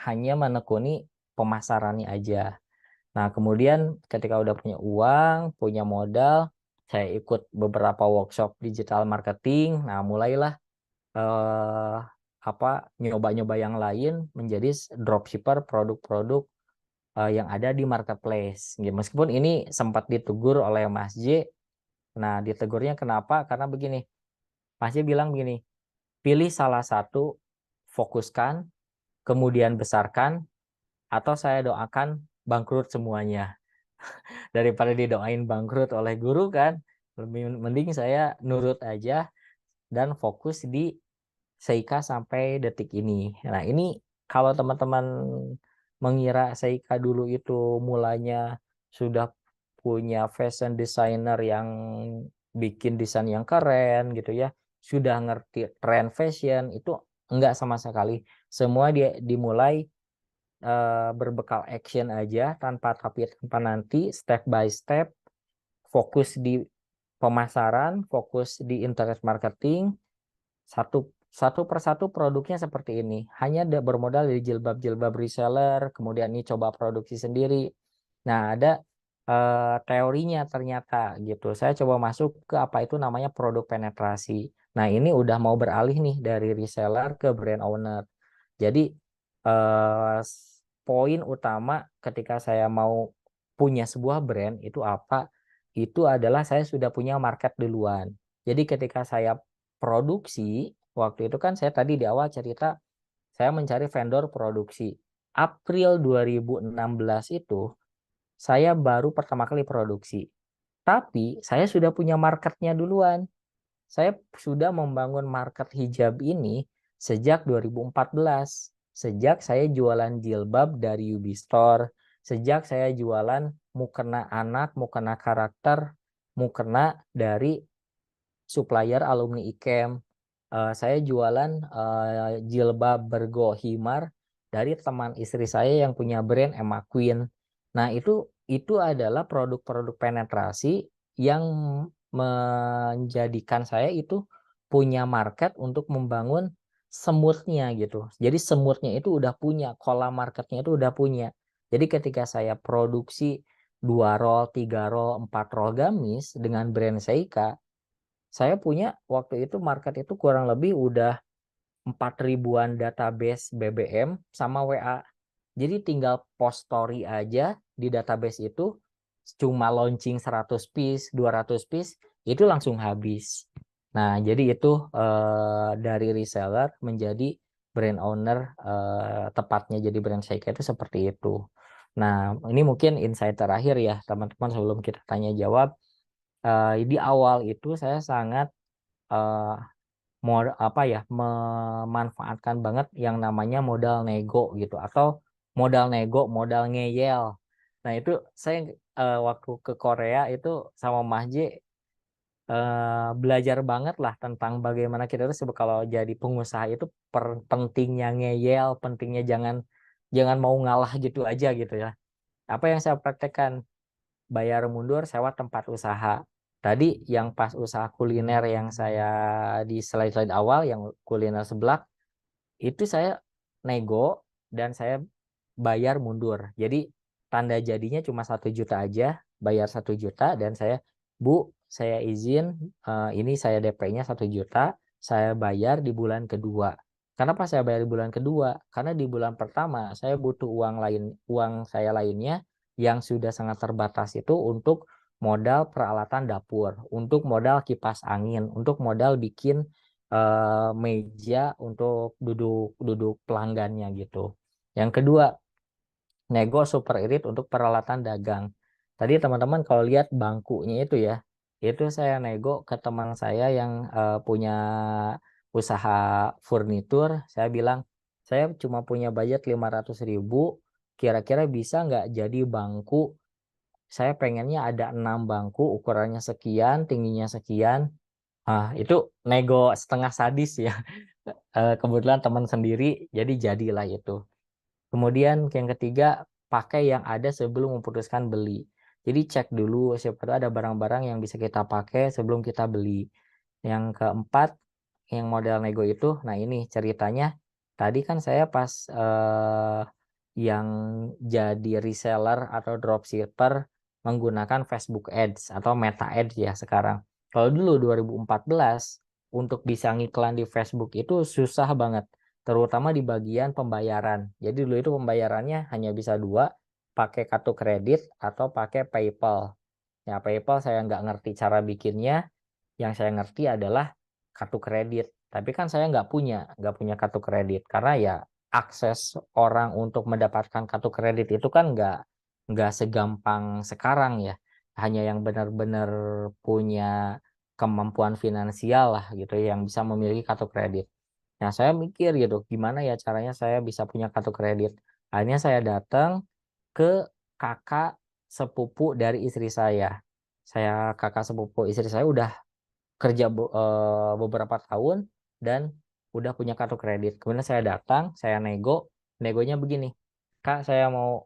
hanya menekuni pemasarannya aja. Nah, kemudian ketika udah punya uang, punya modal, saya ikut beberapa workshop digital marketing. Nah, mulailah eh, nyoba-nyoba yang lain menjadi dropshipper produk-produk yang ada di marketplace. Ya, meskipun ini sempat ditegur oleh Mas J. Nah, ditegurnya kenapa? Karena begini, Mas J bilang begini, pilih salah satu, fokuskan, kemudian besarkan, atau saya doakan bangkrut semuanya. Daripada didoain bangkrut oleh guru kan, lebih mending saya nurut aja dan fokus di Seika sampai detik ini. Nah, ini kalau teman-teman mengira Seika dulu itu mulanya sudah punya fashion designer yang bikin desain yang keren gitu ya, sudah ngerti tren fashion, itu enggak sama sekali. Semua dia dimulai berbekal action aja, tanpa nanti step by step, fokus di pemasaran, fokus di internet marketing, satu satu persatu produknya seperti ini. Hanya bermodal dari jilbab-jilbab reseller, kemudian ini coba produksi sendiri. Nah, ada teorinya ternyata gitu. Saya coba masuk ke apa itu namanya produk penetrasi. Nah, ini udah mau beralih nih dari reseller ke brand owner. Jadi eh, poin utama ketika saya mau punya sebuah brand itu apa? Itu adalah saya sudah punya market duluan. Jadi ketika saya produksi, waktu itu kan saya tadi di awal cerita saya mencari vendor produksi. April 2016 itu saya baru pertama kali produksi. Tapi saya sudah punya marketnya duluan. Saya sudah membangun market hijab ini sejak 2014. Sejak saya jualan jilbab dari Yubi Store. Sejak saya jualan mukena anak, mukena karakter, mukena dari supplier alumni IKEM. Saya jualan jilbab bergo himar dari teman istri saya yang punya brand Emma Queen. Nah, itu adalah produk-produk penetrasi yang menjadikan saya itu punya market untuk membangun semutnya gitu. Jadi semutnya itu udah punya, kolam marketnya itu udah punya. Jadi ketika saya produksi 2 roll, 3 roll, 4 roll gamis dengan brand Seika, saya punya waktu itu market itu kurang lebih udah 4 ribuan database BBM sama WA. Jadi tinggal post story aja di database itu, cuma launching 100 piece, 200 piece, itu langsung habis. Nah, jadi itu dari reseller menjadi brand owner, tepatnya jadi brand Seika itu seperti itu. Nah, ini mungkin insight terakhir ya, teman-teman, sebelum kita tanya jawab. Di awal itu saya sangat eh, memanfaatkan banget yang namanya modal nego gitu, atau modal nego, modal ngeyel. Nah, itu saya waktu ke Korea itu sama Mas J belajar banget lah tentang bagaimana kita tuh kalau jadi pengusaha itu pentingnya ngeyel, pentingnya jangan jangan mau ngalah gitu aja gitu ya. Apa yang saya praktekkan? Bayar mundur sewa tempat usaha. Tadi yang pas usaha kuliner yang saya di slide-slide awal, yang kuliner seblak, itu saya nego dan saya bayar mundur. Jadi tanda jadinya cuma 1 juta aja, bayar 1 juta dan saya, Bu, saya izin ini saya DP-nya 1 juta, saya bayar di bulan kedua. Kenapa saya bayar di bulan kedua? Karena di bulan pertama saya butuh uang saya lainnya yang sudah sangat terbatas itu untuk modal peralatan dapur, untuk modal kipas angin, untuk modal bikin meja untuk duduk pelanggannya gitu. Yang kedua, nego super irit untuk peralatan dagang. Tadi teman-teman kalau lihat bangkunya itu ya, itu saya nego ke teman saya yang punya usaha furnitur. Saya bilang, saya cuma punya budget 500.000, kira-kira bisa nggak jadi bangku? Saya pengennya ada 6 bangku, ukurannya sekian, tingginya sekian. Itu nego setengah sadis ya. Kebetulan teman sendiri, jadi jadilah itu. Kemudian yang ketiga, pakai yang ada sebelum memutuskan beli. Jadi cek dulu siapa tahu ada barang-barang yang bisa kita pakai sebelum kita beli. Yang keempat, yang model nego itu. Nah ini ceritanya, tadi kan saya pas yang jadi reseller atau dropshipper menggunakan Facebook Ads atau Meta Ads ya sekarang. Kalau dulu 2014 untuk bisa ngiklan di Facebook itu susah banget, terutama di bagian pembayaran. Jadi dulu itu pembayarannya hanya bisa dua, pakai kartu kredit atau pakai PayPal. Ya PayPal saya nggak ngerti cara bikinnya, yang saya ngerti adalah kartu kredit. Tapi kan saya nggak punya kartu kredit karena ya akses orang untuk mendapatkan kartu kredit itu kan nggak segampang sekarang ya. Hanya yang benar-benar punya kemampuan finansial lah gitu yang bisa memiliki kartu kredit. Nah saya mikir gitu, gimana ya caranya saya bisa punya kartu kredit. Akhirnya saya datang ke kakak sepupu dari istri saya. Kakak sepupu istri saya udah kerja beberapa tahun dan udah punya kartu kredit. Kemudian saya datang, saya negonya begini, Kak, saya mau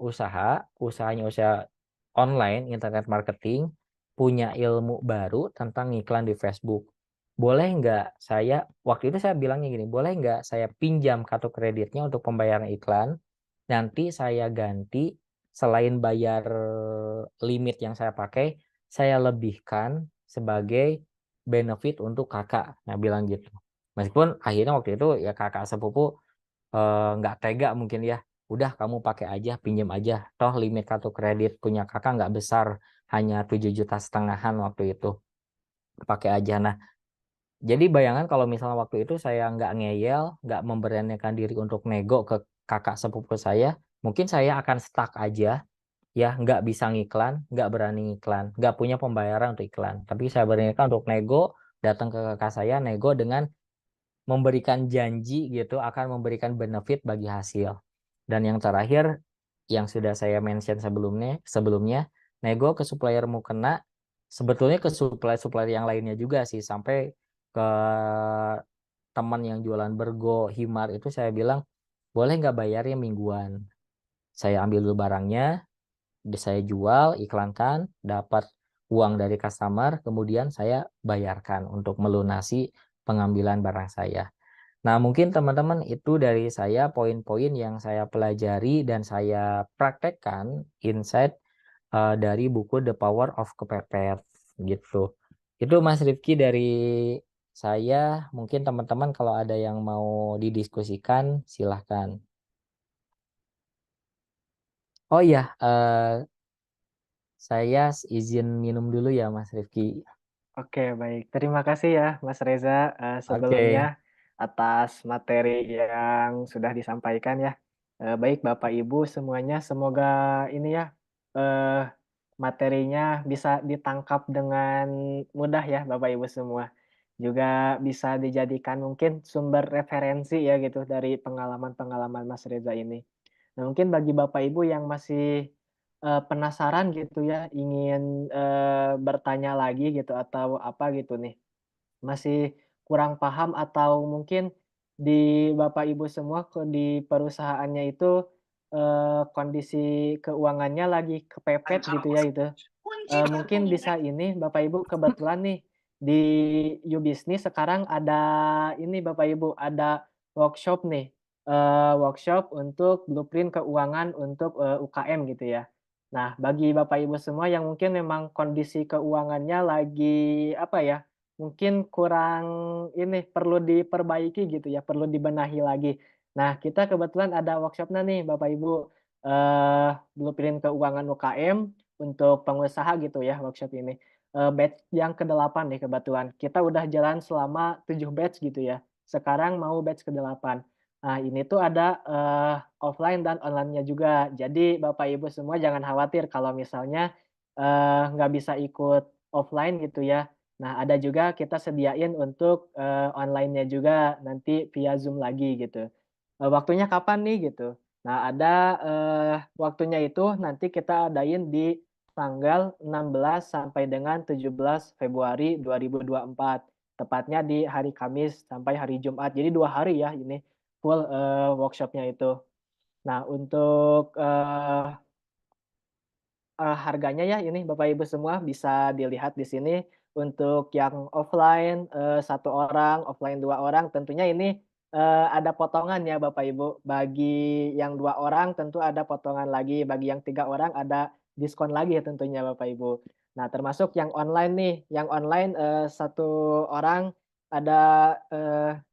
usahanya usaha online, internet marketing, punya ilmu baru tentang iklan di Facebook. Boleh nggak waktu itu saya bilangnya gini, boleh nggak saya pinjam kartu kreditnya untuk pembayaran iklan, nanti saya ganti, selain bayar limit yang saya pakai, saya lebihkan sebagai benefit untuk kakak. Nah, bilang gitu. Meskipun akhirnya waktu itu ya kakak sepupu nggak tega mungkin ya. Udah kamu pakai aja, pinjam aja. Toh limit kartu kredit punya kakak nggak besar, hanya 7,5 jutaan waktu itu. Pakai aja. Nah, jadi bayangan kalau misalnya waktu itu saya nggak ngeyel, nggak memberanikan diri untuk nego ke kakak sepupu saya, mungkin saya akan stuck aja ya, nggak bisa ngiklan, nggak berani ngiklan, nggak punya pembayaran untuk iklan. Tapi saya beranikan untuk nego, datang ke kakak saya, nego dengan memberikan janji gitu akan memberikan benefit bagi hasil. Dan yang terakhir, yang sudah saya mention sebelumnya, nego ke supplier mukena, sebetulnya ke supplier-supplier yang lainnya juga sih, sampai ke teman yang jualan bergo, himar itu saya bilang, boleh nggak bayarnya mingguan? Saya ambil dulu barangnya, saya jual, iklankan, dapat uang dari customer, kemudian saya bayarkan untuk melunasi pengambilan barang saya. Nah, mungkin teman-teman itu dari saya poin-poin yang saya pelajari dan saya praktekkan insight dari buku The Power of Kepepet gitu. Itu Mas Rifki dari saya. Mungkin teman-teman kalau ada yang mau didiskusikan silahkan. Oh iya, saya izin minum dulu ya Mas Rifki. Oke, baik. Terima kasih ya, Mas Reza, sebelumnya Oke, atas materi yang sudah disampaikan ya. Baik Bapak Ibu semuanya, semoga ini ya, eee, materinya bisa ditangkap dengan mudah ya Bapak Ibu semua. Juga bisa dijadikan mungkin sumber referensi ya gitu dari pengalaman-pengalaman Mas Reza ini. Nah, mungkin bagi Bapak Ibu yang masih, penasaran gitu ya, ingin, bertanya lagi gitu atau apa gitu nih, masih kurang paham atau mungkin di Bapak Ibu semua di perusahaannya itu, kondisi keuangannya lagi kepepet gitu ya itu. Mungkin bisa ini Bapak Ibu kebetulan nih di YouBusiness sekarang ada ini Bapak Ibu, ada workshop nih, workshop untuk blueprint keuangan untuk, UKM gitu ya. Nah, bagi Bapak Ibu semua yang mungkin memang kondisi keuangannya lagi apa ya, mungkin kurang ini, perlu diperbaiki gitu ya, perlu dibenahi lagi. Nah, kita kebetulan ada workshop-nya nih Bapak Ibu, blueprint keuangan UKM untuk pengusaha gitu ya workshop ini. Batch yang ke-8 nih kebetulan. Kita udah jalan selama 7 batch gitu ya. Sekarang mau batch ke-8. Nah ini tuh ada, offline dan online-nya juga. Jadi Bapak Ibu semua jangan khawatir kalau misalnya, nggak bisa ikut offline gitu ya. Nah ada juga kita sediain untuk, online-nya juga nanti via Zoom lagi gitu. Waktunya kapan nih gitu? Nah ada, waktunya itu nanti kita adain di tanggal 16 sampai dengan 17 Februari 2024, tepatnya di hari Kamis sampai hari Jumat. Jadi 2 hari ya ini full, workshop-nya itu. Nah untuk, harganya ya ini Bapak Ibu semua bisa dilihat di sini, Untuk yang offline, 1 orang, offline 2 orang, tentunya ini, ada potongan ya Bapak Ibu. Bagi yang 2 orang tentu ada potongan lagi, bagi yang 3 orang ada diskon lagi ya tentunya Bapak Ibu. Nah termasuk yang online nih, yang online, 1 orang ada,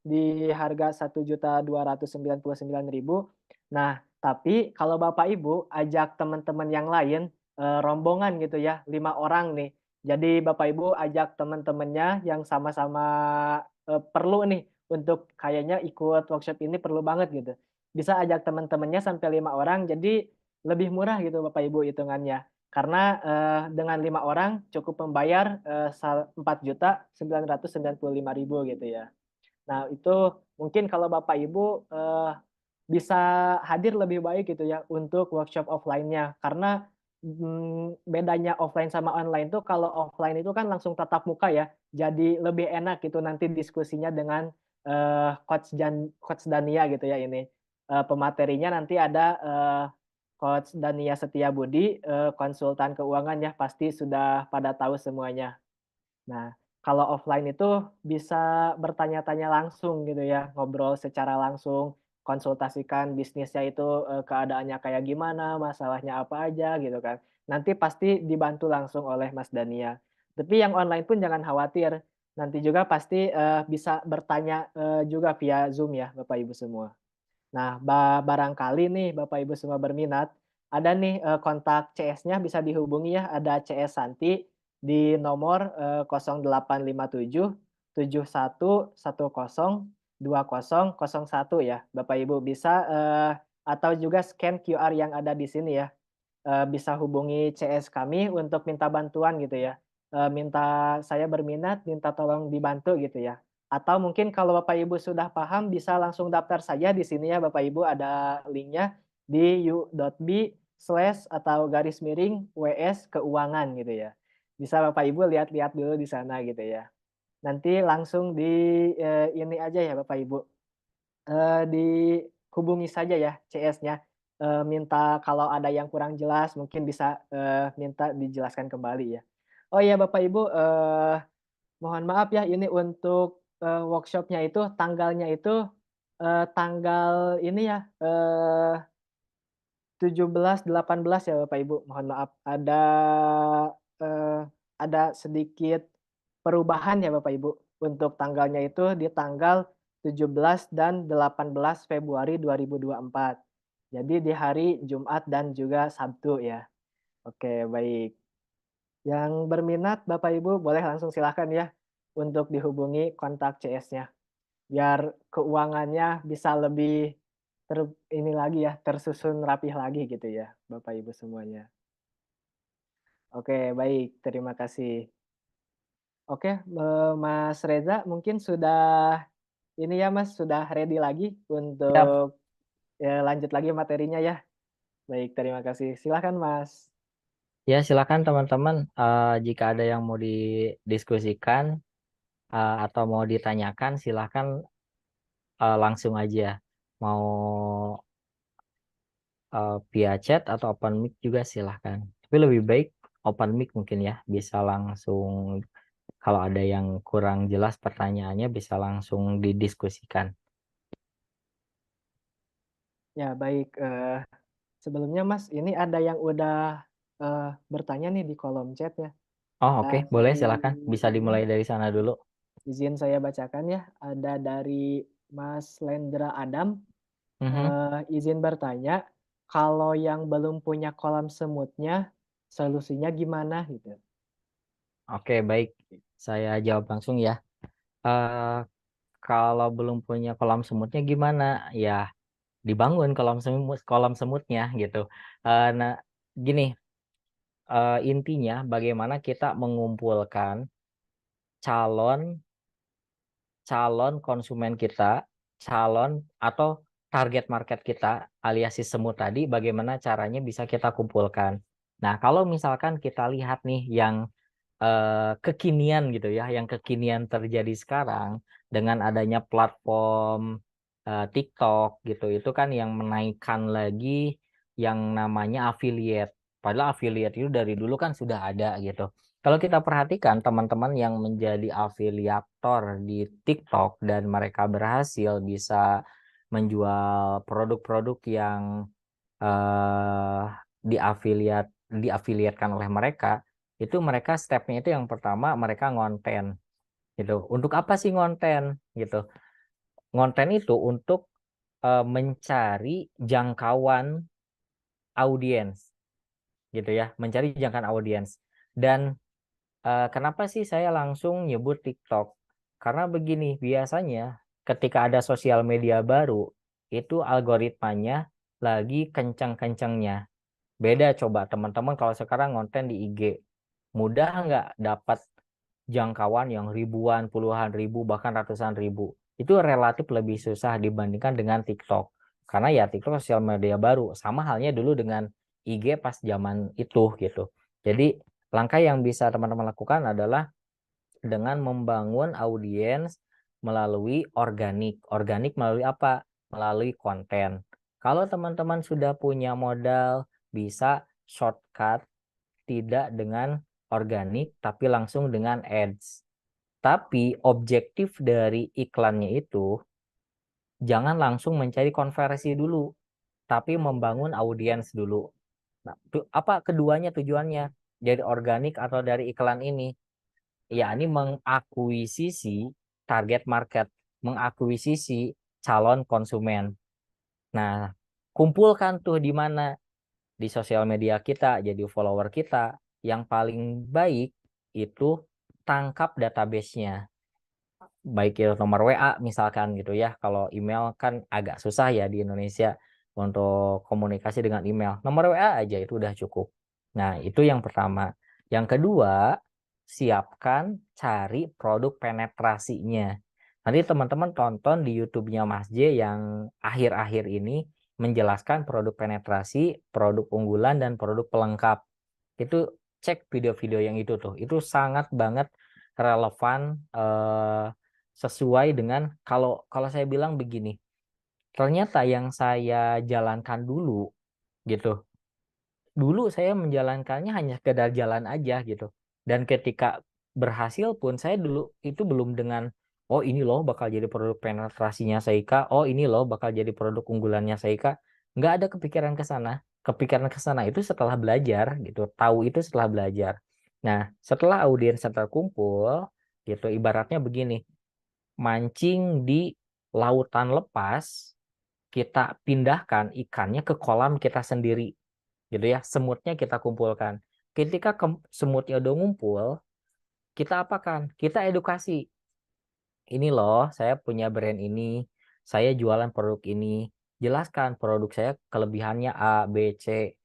di harga 1.299.000. Nah, tapi kalau Bapak Ibu ajak teman-teman yang lain, rombongan gitu ya, 5 orang nih. Jadi Bapak Ibu ajak teman-temannya yang sama-sama, perlu nih untuk kayaknya ikut workshop ini perlu banget gitu. Bisa ajak teman-temannya sampai 5 orang, jadi lebih murah gitu Bapak Ibu hitungannya. Karena, dengan 5 orang cukup membayar, 4.995.000 gitu ya. Nah, itu mungkin kalau Bapak Ibu, bisa hadir lebih baik gitu ya untuk workshop offline-nya. Karena, bedanya offline sama online tuh kalau offline itu kan langsung tatap muka ya, jadi lebih enak gitu nanti diskusinya dengan, Coach Dania gitu ya ini. Pematerinya nanti ada, Coach Dania Setiabudi, konsultan keuangan ya, pasti sudah pada tahu semuanya. Nah, kalau offline itu bisa bertanya-tanya langsung gitu ya, ngobrol secara langsung, konsultasikan bisnisnya itu, keadaannya kayak gimana, masalahnya apa aja gitu kan. Nanti pasti dibantu langsung oleh Mas Dania. Tapi yang online pun jangan khawatir, nanti juga pasti, bisa bertanya, juga via Zoom ya Bapak Ibu semua. Nah, barangkali nih Bapak Ibu semua berminat, ada nih, kontak CS-nya bisa dihubungi ya, ada CS Santi di nomor, 0857 71102001 ya, Bapak Ibu bisa, atau juga scan QR yang ada di sini ya. Bisa hubungi CS kami untuk minta bantuan gitu ya, minta saya berminat, minta tolong dibantu gitu ya. Atau mungkin kalau Bapak Ibu sudah paham bisa langsung daftar saja di sini ya Bapak Ibu ada linknya di u.b/ atau garis miring WS keuangan gitu ya. Bisa Bapak Ibu lihat-lihat dulu di sana gitu ya. Nanti langsung ini aja ya Bapak Ibu, dihubungi saja ya CS-nya, minta kalau ada yang kurang jelas mungkin bisa, minta dijelaskan kembali ya. Oh iya Bapak Ibu, mohon maaf ya ini untuk, workshop-nya itu tanggalnya itu, tanggal ini ya, 17, 18 ya Bapak Ibu, mohon maaf. Eee, ada sedikit perubahan ya Bapak Ibu, untuk tanggalnya itu di tanggal 17 dan 18 Februari 2024. Jadi di hari Jumat dan juga Sabtu ya. Oke baik. Yang berminat Bapak Ibu boleh langsung silakan ya, untuk dihubungi kontak CS-nya. Biar keuangannya bisa lebih ini lagi ya, tersusun rapih lagi gitu ya, Bapak Ibu semuanya. Oke, baik, terima kasih. Oke, Mas Reza mungkin sudah ini ya Mas, sudah ready lagi Siap. untuk, lanjut lagi materinya ya? Baik, terima kasih. Silakan Mas. Ya, silakan teman-teman, jika ada yang mau didiskusikan atau mau ditanyakan, silakan langsung aja. Mau via chat atau open mic juga silahkan. Tapi lebih baik open mic mungkin ya, bisa langsung kalau ada yang kurang jelas pertanyaannya bisa langsung didiskusikan. Ya baik, sebelumnya Mas, ini ada yang udah, bertanya nih di kolom chat ya. Oh oke, boleh silakan. Bisa Ini dimulai dari sana dulu. izin saya bacakan ya, ada dari Mas Lendra Adam, Mhm. izin bertanya, kalau yang belum punya kolam semutnya, solusinya gimana gitu? Oke, baik. Saya jawab langsung ya. Eh kalau belum punya kolam semutnya gimana? Ya, dibangun kolam semutnya gitu. Nah, gini, intinya bagaimana kita mengumpulkan calon calon konsumen kita, calon atau target market kita alias si semut tadi bagaimana caranya bisa kita kumpulkan. Nah, kalau misalkan kita lihat nih yang kekinian gitu ya, yang kekinian terjadi sekarang dengan adanya platform TikTok gitu, itu kan yang menaikkan lagi yang namanya affiliate. Padahal affiliate itu dari dulu kan sudah ada gitu. Kalau kita perhatikan teman-teman yang menjadi afiliator di TikTok dan mereka berhasil bisa menjual produk-produk yang eh diafiliatkan oleh mereka, itu mereka stepnya itu yang pertama mereka ngonten gitu. Untuk apa sih ngonten gitu? Ngonten itu untuk mencari jangkauan audiens gitu ya, mencari jangkauan audiens. Dan kenapa sih saya langsung nyebut TikTok? Karena begini, biasanya ketika ada sosial media baru, itu algoritmanya lagi kencang-kencangnya. Beda coba teman-teman kalau sekarang konten di IG. Mudah nggak dapat jangkauan yang ribuan, puluhan ribu, bahkan ratusan ribu. Itu relatif lebih susah dibandingkan dengan TikTok. Karena ya TikTok sosial media baru. Sama halnya dulu dengan IG pas zaman itu gitu. Jadi langkah yang bisa teman-teman lakukan adalah dengan membangun audiens melalui organik. Organik melalui apa? Melalui konten. Kalau teman-teman sudah punya modal, bisa shortcut tidak dengan organik, tapi langsung dengan ads. Tapi objektif dari iklannya itu jangan langsung mencari konversi dulu, tapi membangun audiens dulu. Nah, apa keduanya tujuannya? Dari organik atau dari iklan ini? Yakni mengakuisisi target market, mengakuisisi calon konsumen. Nah, kumpulkan tuh di mana? Di sosial media kita, jadi follower kita. Yang paling baik itu tangkap database-nya. Baik itu nomor WA misalkan gitu ya. Kalau email kan agak susah ya di Indonesia untuk komunikasi dengan email. Nomor WA aja itu udah cukup. Nah, itu yang pertama. Yang kedua, siapkan cari produk penetrasinya. Nanti teman-teman tonton di YouTube-nya Mas J yang akhir-akhir ini menjelaskan produk penetrasi, produk unggulan, dan produk pelengkap. Itu cek video-video yang itu tuh. Itu sangat banget relevan sesuai dengan kalau saya bilang begini. Ternyata yang saya jalankan dulu gitu. Dulu saya menjalankannya hanya sekedar jalan aja gitu. Dan ketika berhasil pun saya dulu itu belum dengan oh ini loh bakal jadi produk penetrasinya Seika, oh ini loh bakal jadi produk unggulannya Seika. Nggak ada kepikiran ke sana. Kepikiran ke sana itu setelah belajar gitu. Tahu itu setelah belajar. Nah, setelah audiens terkumpul gitu ibaratnya begini, mancing di lautan lepas, kita pindahkan ikannya ke kolam kita sendiri gitu ya, semutnya kita kumpulkan. Ketika semutnya udah ngumpul, kita apakan? Kita edukasi. Ini loh, saya punya brand ini, saya jualan produk ini. Jelaskan produk saya kelebihannya A, B, C,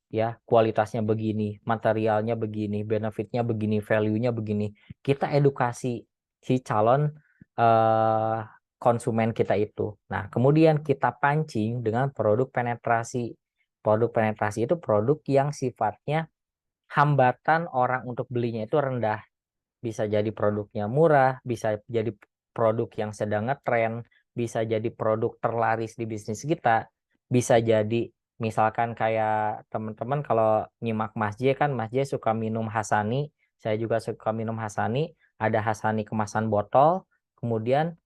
ya, kualitasnya begini, materialnya begini, benefitnya begini, value-nya begini. Kita edukasi si calon eh, konsumen kita itu. Nah, kemudian kita pancing dengan produk penetrasi. Produk penetrasi itu produk yang sifatnya hambatan orang untuk belinya itu rendah. Bisa jadi produknya murah, bisa jadi produk yang sedang ngetren, bisa jadi produk terlaris di bisnis kita, bisa jadi misalkan kayak teman-teman kalau nyimak Mas J kan Mas J suka minum Hasani, saya juga suka minum Hasani, ada Hasani kemasan botol, kemudian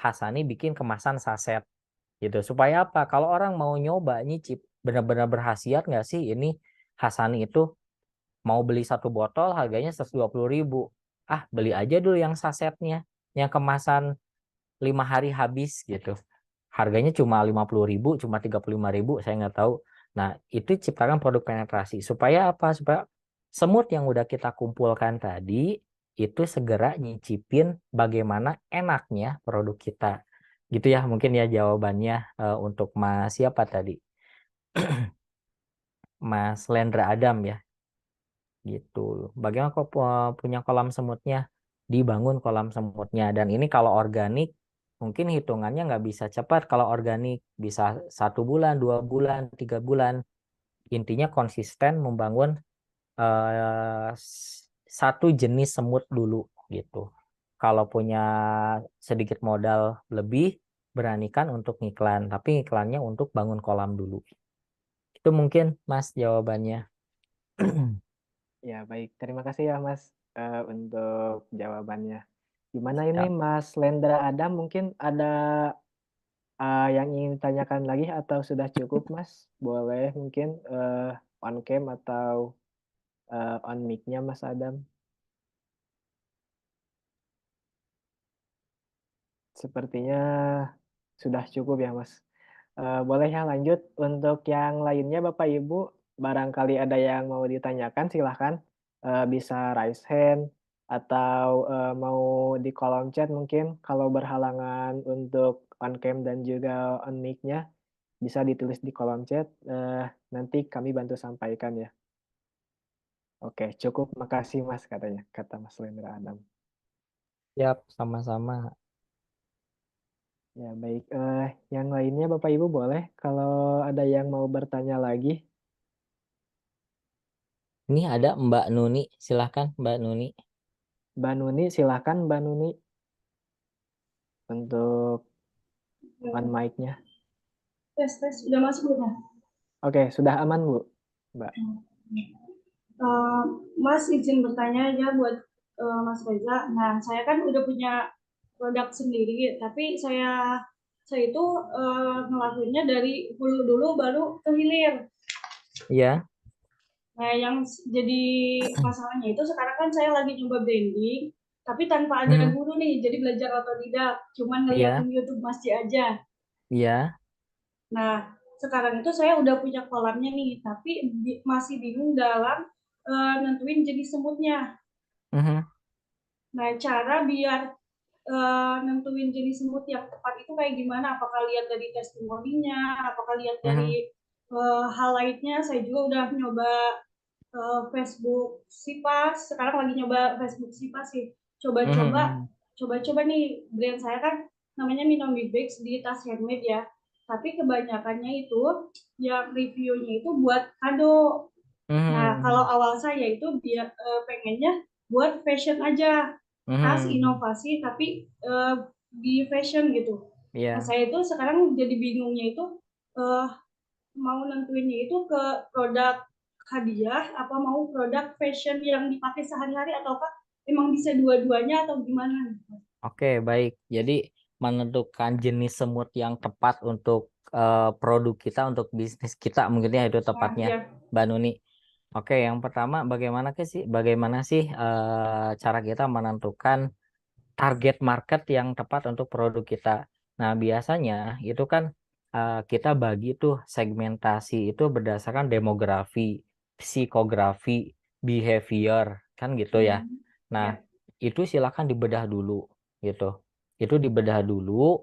Hasani bikin kemasan saset gitu. Supaya apa? Kalau orang mau nyoba nyicip benar-benar berhasiat nggak sih ini Hasani itu mau beli satu botol harganya 120.000. Ah, beli aja dulu yang sasetnya, yang kemasan 5 hari habis gitu. Harganya cuma 50.000, cuma 35.000, saya nggak tahu. Nah, itu ciptakan produk penetrasi. Supaya apa? Supaya semut yang udah kita kumpulkan tadi, itu segera nyicipin bagaimana enaknya produk kita. Gitu ya, mungkin ya jawabannya untuk Mas siapa tadi? Mas Lendra Adam ya. Gitu. Bagaimana kok punya kolam semutnya? Dibangun kolam semutnya. Dan ini kalau organik, mungkin hitungannya nggak bisa cepat. Kalau organik bisa 1 bulan, 2 bulan, 3 bulan. Intinya konsisten membangun satu jenis semut dulu gitu. Kalau punya sedikit modal lebih, beranikan untuk ngiklan. Tapi iklannya untuk bangun kolam dulu. Itu mungkin Mas jawabannya. Ya, baik. Terima kasih ya, Mas, untuk jawabannya. Gimana ini Siap. Mas Lendra Adam, mungkin ada, yang ingin ditanyakan lagi atau sudah cukup, Mas? Boleh mungkin, on cam atau, on mic-nya Mas Adam. Sepertinya sudah cukup ya, Mas. Boleh ya lanjut untuk yang lainnya Bapak Ibu, barangkali ada yang mau ditanyakan silahkan, bisa raise hand atau, mau di kolom chat mungkin kalau berhalangan untuk on cam dan juga on mic-nya, bisa ditulis di kolom chat, nanti kami bantu sampaikan ya. Oke cukup, makasih Mas katanya, kata Mas Lendra Adam. Siap, sama-sama. Ya baik, yang lainnya Bapak Ibu boleh kalau ada yang mau bertanya lagi? Ini ada Mbak Nuni, silahkan Mbak Nuni. Mbak Nuni, silahkan Mbak Nuni untuk on mic-nya. Tes, tes, udah masuk belum ya? Oke, sudah aman Bu, Mbak. Mas izin bertanya aja buat Mas Reza. Nah, saya kan udah punya produk sendiri, tapi saya itu ngelakuinnya dari hulu dulu baru ke hilir. Iya. Nah, yang jadi masalahnya itu sekarang kan saya lagi nyoba branding, tapi tanpa ada Mhm. guru nih, jadi belajar otodidak, cuman Iya, ngeliatin YouTube Masji aja. iya. Nah, sekarang itu saya udah punya kolamnya nih, tapi masih bingung dalam nentuin jenis semutnya. Mhm. Nah, cara biar nentuin jenis semut yang tepat itu kayak gimana? Apakah lihat dari testimoninya? Apakah lihat Mhm. dari hal lainnya? Saya juga udah nyoba Facebook Sipas. Sekarang lagi nyoba Facebook Sipas sih. Coba-coba, Mhm. coba-coba nih brand saya kan namanya Minomi Bags di tas handmade ya. Tapi kebanyakannya itu yang reviewnya itu buat kado. Nah, kalau Mhm. awal saya itu dia pengennya buat fashion aja, tas Mhm. inovasi tapi di fashion gitu. Nah, Iya. saya itu sekarang jadi bingungnya itu uh, mau nentuinnya itu ke produk hadiah apa mau produk fashion yang dipakai sehari-hari ataukah emang bisa dua-duanya atau gimana? Oke, baik. Jadi menentukan jenis semut yang tepat untuk produk kita, untuk bisnis kita, mungkin ya itu Nah, tepatnya, ya. Mbak Nuni. Oke, yang pertama bagaimana sih cara kita menentukan target market yang tepat untuk produk kita. Nah, biasanya itu kan kita bagi tuh segmentasi itu berdasarkan demografi, psikografi, behavior, kan gitu ya. Nah, Ya. itu silakan dibedah dulu gitu. Itu dibedah dulu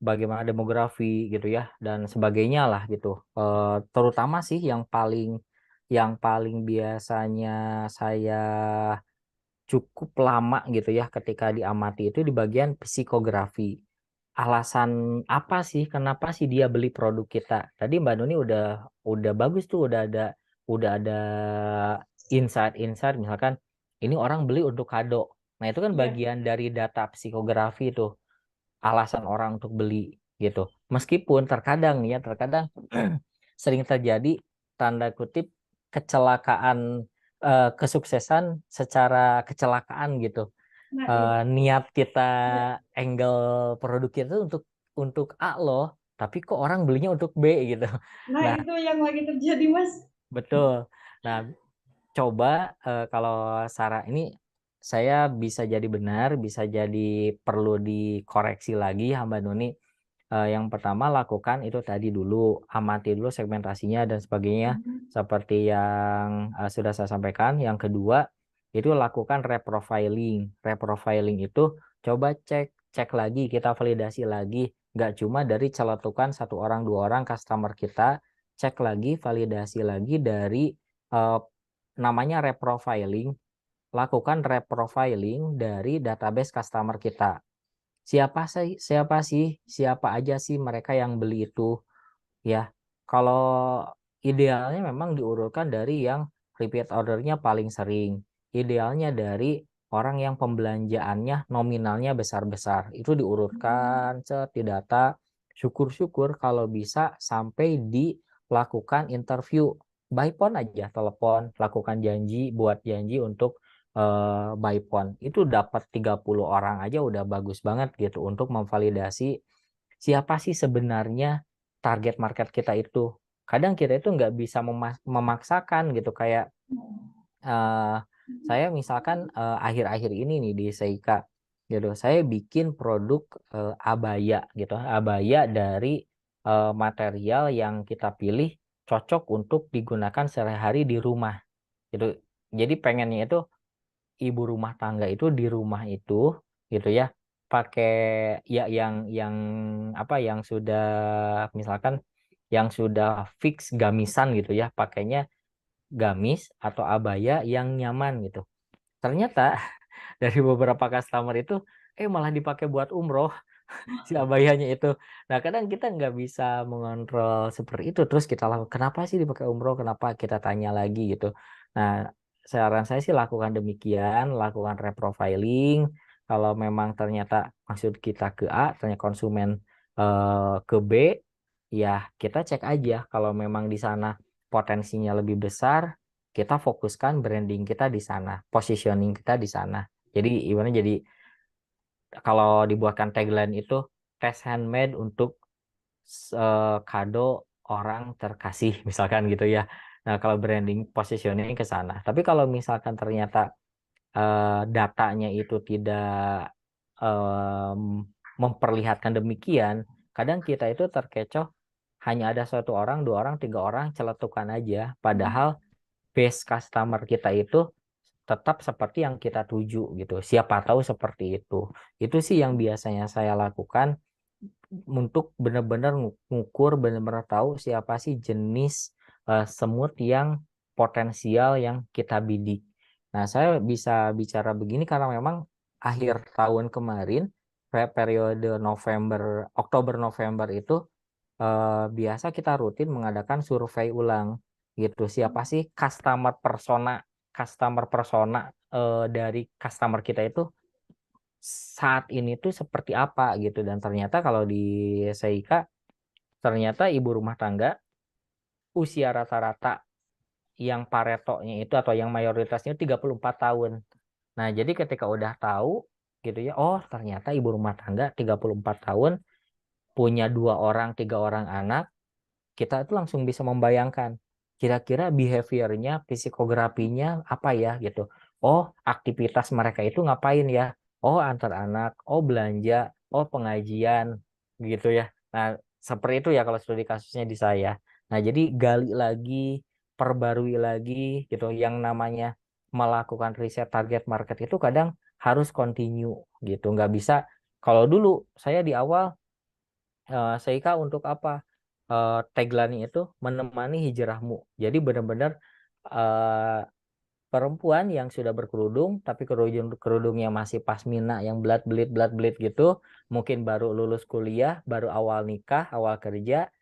bagaimana demografi gitu ya dan sebagainya lah gitu. Terutama sih yang paling biasanya saya cukup lama gitu ya ketika diamati itu di bagian psikografi. Alasan apa sih kenapa sih dia beli produk kita? Tadi Mbak Nuni udah bagus tuh udah ada insight misalkan ini orang beli untuk kado. Nah, itu kan Ya. bagian dari data psikografi itu, alasan orang untuk beli gitu. Meskipun terkadang sering terjadi tanda kutip kecelakaan, kesuksesan secara kecelakaan gitu. Nah, iya. Niat kita Ya. angle produk kita untuk A loh, tapi kok orang belinya untuk B gitu. Nah, Nah, itu yang lagi terjadi, Mas. betul. Nah, coba kalau Sarah ini saya bisa jadi benar, bisa jadi perlu dikoreksi lagi Mbak Nuni. Yang pertama lakukan itu tadi dulu, amati dulu segmentasinya dan sebagainya seperti yang sudah saya sampaikan. Yang kedua itu lakukan reprofiling. Reprofiling itu coba cek lagi, kita validasi lagi, nggak cuma dari celetukan satu orang dua orang customer kita, cek lagi, validasi lagi dari eh, namanya reprofiling. Lakukan reprofiling dari database customer kita. Siapa aja sih mereka yang beli itu ya. Kalau idealnya memang diurutkan dari yang repeat ordernya paling sering. Idealnya dari orang yang pembelanjaannya nominalnya besar-besar. Itu diurutkan, di data. Syukur-syukur kalau bisa sampai dilakukan interview. by phone aja, telepon, lakukan janji, buat janji untuk by phone. Itu dapat 30 orang aja udah bagus banget gitu untuk memvalidasi siapa sih sebenarnya target market kita itu. Kadang kita itu nggak bisa memaksakan gitu, kayak saya misalkan akhir-akhir ini nih di Seika gitu, saya bikin produk abaya gitu, abaya dari material yang kita pilih cocok untuk digunakan sehari-hari di rumah gitu. Jadi pengennya itu ibu rumah tangga itu di rumah itu gitu ya, pakai ya yang apa, yang sudah misalkan yang sudah fix gamisan gitu ya, pakainya gamis atau abaya yang nyaman gitu. Ternyata dari beberapa customer itu malah dipakai buat umroh si abayanya itu. Nah, kadang kita nggak bisa mengontrol seperti itu. Terus kita lakukan, kenapa sih dipakai umroh? Kenapa? Kita tanya lagi gitu. Nah, saran saya sih lakukan demikian, lakukan reprofiling. Kalau memang ternyata maksud kita ke A, ternyata konsumen ke B, ya kita cek aja. Kalau memang di sana potensinya lebih besar, kita fokuskan branding kita di sana, positioning kita di sana. Jadi ibaratnya jadi kalau dibuatkan tagline itu tes handmade untuk kado orang terkasih misalkan gitu ya. Nah, kalau branding positioning ke sana. Tapi kalau misalkan ternyata datanya itu tidak memperlihatkan demikian, kadang kita itu terkecoh hanya ada satu orang, dua orang, tiga orang celetukan aja. Padahal base customer kita itu tetap seperti yang kita tuju gitu. Siapa tahu seperti itu. Itu sih yang biasanya saya lakukan untuk benar-benar ngukur, benar-benar tahu siapa sih jenis semut yang potensial yang kita bidik. Nah, saya bisa bicara begini karena memang akhir tahun kemarin, periode Oktober November itu biasa kita rutin mengadakan survei ulang gitu. Siapa sih customer persona dari customer kita itu saat ini tuh seperti apa gitu. Dan ternyata kalau di Seika, ternyata ibu rumah tangga usia rata-rata yang paretonya itu atau yang mayoritasnya 34 tahun. Nah, jadi ketika udah tahu gitu ya, oh ternyata ibu rumah tangga 34 tahun, punya 2 orang, 3 orang anak, kita itu langsung bisa membayangkan kira-kira behaviornya, psikografinya apa ya gitu. Oh, aktivitas mereka itu ngapain ya? Oh, antar anak, oh belanja, oh pengajian gitu ya. Nah, seperti itu ya kalau studi kasusnya di saya. Nah, jadi gali lagi, perbarui lagi gitu. Yang namanya melakukan riset target market itu kadang harus continue gitu. Nggak bisa, kalau dulu saya di awal Seika untuk apa? Tagline itu menemani hijrahmu. Jadi benar-benar eh, perempuan yang sudah berkerudung tapi kerudungnya masih pasmina yang belat-belit gitu, mungkin baru lulus kuliah, baru awal nikah, awal kerja,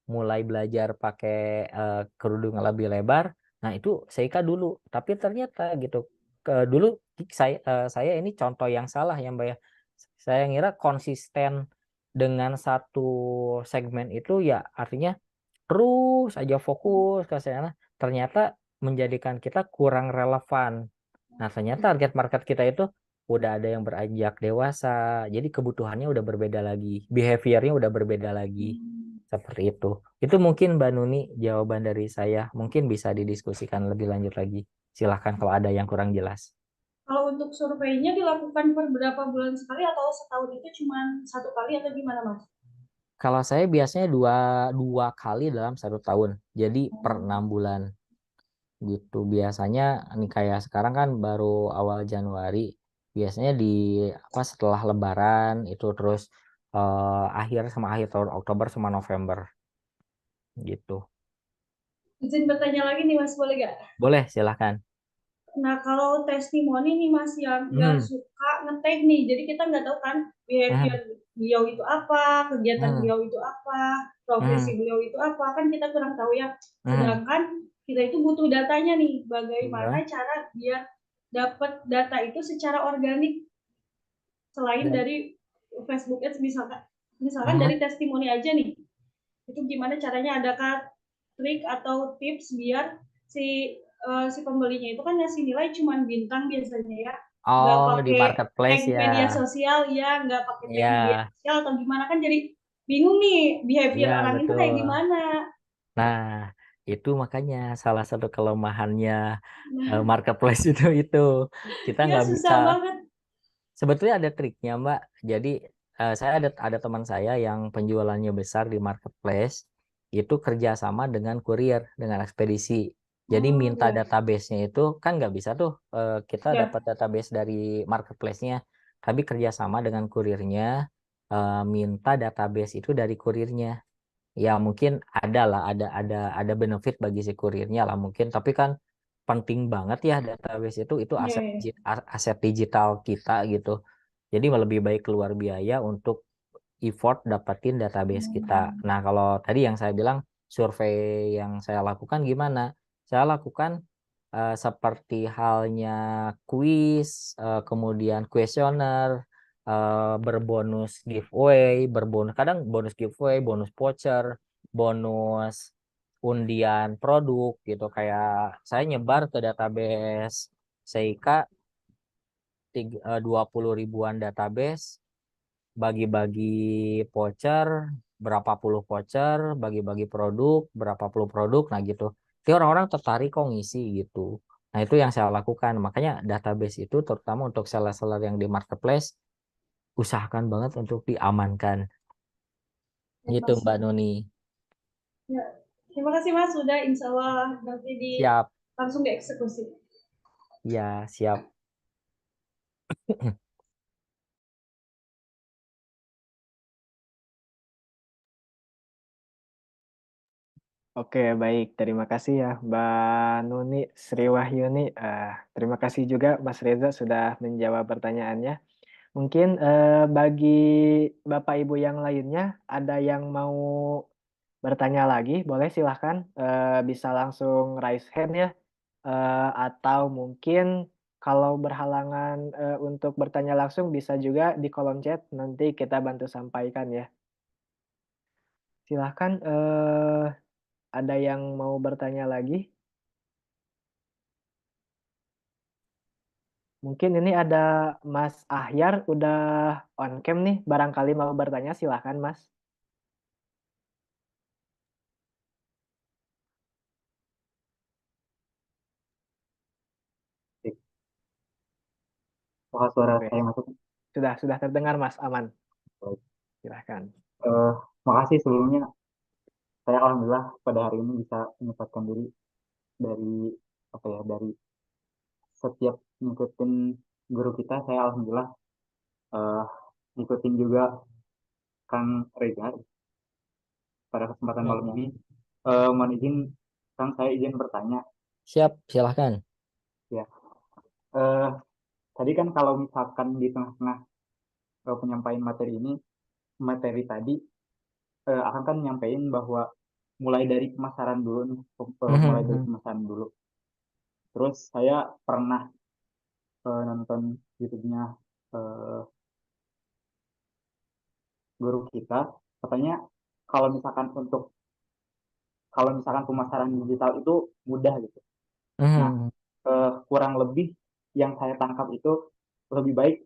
mulai belajar pakai kerudung lebih lebar. Nah, itu Seika dulu. Tapi ternyata gitu dulu saya ini contoh yang salah ya Mbak ya. Saya ngira konsisten dengan satu segmen itu ya artinya terus aja fokus ke sana, ternyata menjadikan kita kurang relevan. Nah, ternyata target market kita itu udah ada yang beranjak dewasa, jadi kebutuhannya udah berbeda lagi, behaviornya udah berbeda lagi. Seperti itu. Itu mungkin Mbak Nuni jawaban dari saya. Mungkin bisa didiskusikan lebih lanjut lagi. Silahkan kalau ada yang kurang jelas. Kalau untuk surveinya dilakukan per berapa bulan sekali atau setahun itu cuma 1 kali atau gimana, Mas? Kalau saya biasanya dua kali dalam 1 tahun. Jadi per 6 bulan gitu. Biasanya nih kayak sekarang kan baru awal Januari. Biasanya di apa setelah Lebaran itu terus akhir tahun Oktober sama November gitu. Izin bertanya lagi nih, Mas, boleh gak? Boleh, silahkan. Nah, kalau testimoni nih, Mas, yang nggak suka ngetag nih, jadi kita nggak tahu kan behavior beliau itu apa, kegiatan beliau itu apa, profesi beliau itu apa, kan kita kurang tahu ya. Sedangkan kita itu butuh datanya nih, bagaimana cara biar dapat data itu secara organik selain dari Facebook Ads misalkan dari testimoni aja nih. Itu gimana caranya, adakah trik atau tips biar si pembelinya itu kan ngasih nilai cuman bintang biasanya ya, nggak Oh, di pakai tag marketplace ya. media sosial ya, nggak pakai tag media Ya, sosial atau gimana kan jadi bingung nih behavior ya orang itu kayak betul. gimana. Nah, itu makanya salah satu kelemahannya Nah, marketplace itu kita ya nggak bisa. susah banget. Sebetulnya ada triknya, Mbak. Jadi saya ada teman saya yang penjualannya besar di marketplace, itu kerjasama dengan kurir, dengan ekspedisi. Jadi Oh minta ya, database-nya itu kan nggak bisa tuh kita ya, dapat database dari marketplace-nya, tapi kerjasama dengan kurirnya, minta database itu dari kurirnya. Ya mungkin ada lah, ada benefit bagi si kurirnya lah mungkin, tapi kan penting banget ya database itu ya, aset ya. aset digital kita gitu. Jadi lebih baik keluar biaya untuk effort dapetin database kita. Hmm. Nah, kalau tadi yang saya bilang survei yang saya lakukan gimana? Saya lakukan seperti halnya kuis, kemudian kuesioner, berbonus giveaway, berbonus kadang bonus giveaway, bonus voucher, bonus undian produk gitu. Kayak saya nyebar ke database Seika 20 ribuan database, bagi-bagi voucher, berapa puluh voucher, bagi-bagi produk, berapa puluh produk, nah gitu. Jadi orang-orang tertarik kok ngisi gitu. Nah itu yang saya lakukan. Makanya database itu terutama untuk seller-seller yang di marketplace, usahakan banget untuk diamankan. Ya, Gitu Mbak pasti. Nuni. Ya. Terima kasih Mas, sudah insya Allah nanti Siap. langsung dieksekusi. Ya, siap. Oke, baik. Terima kasih ya, Mbak Nuni Sri Wahyuni. Terima kasih juga Mas Reza sudah menjawab pertanyaannya. Mungkin bagi Bapak Ibu yang lainnya, ada yang mau bertanya lagi, boleh silahkan. Bisa langsung raise hand ya. Atau mungkin kalau berhalangan untuk bertanya langsung, bisa juga di kolom chat, nanti kita bantu sampaikan ya. Silahkan, ada yang mau bertanya lagi? Mungkin ini ada Mas Ahyar udah on cam nih, barangkali mau bertanya silahkan Mas. Apakah suara Oke, saya masuk? sudah terdengar Mas, aman. Baik. Silahkan. Makasih sebelumnya. Saya alhamdulillah pada hari ini bisa menyempatkan diri dari apa ya dari setiap ngikutin guru kita. Saya alhamdulillah eh, ngikutin juga Kang Reza pada kesempatan malam Hmm. ini. Mohon izin, Kang, saya izin bertanya. Siap, silahkan. Ya, eh, tadi kan kalau misalkan di tengah-tengah penyampaian materi ini, materi tadi akan kan nyampein bahwa mulai dari pemasaran dulu nih, mulai dari Mhm. pemasaran dulu. Terus saya pernah nonton YouTube-nya eh, guru kita, katanya kalau misalkan kalau misalkan pemasaran digital itu mudah gitu. Nah, Mhm. kurang lebih yang saya tangkap itu lebih baik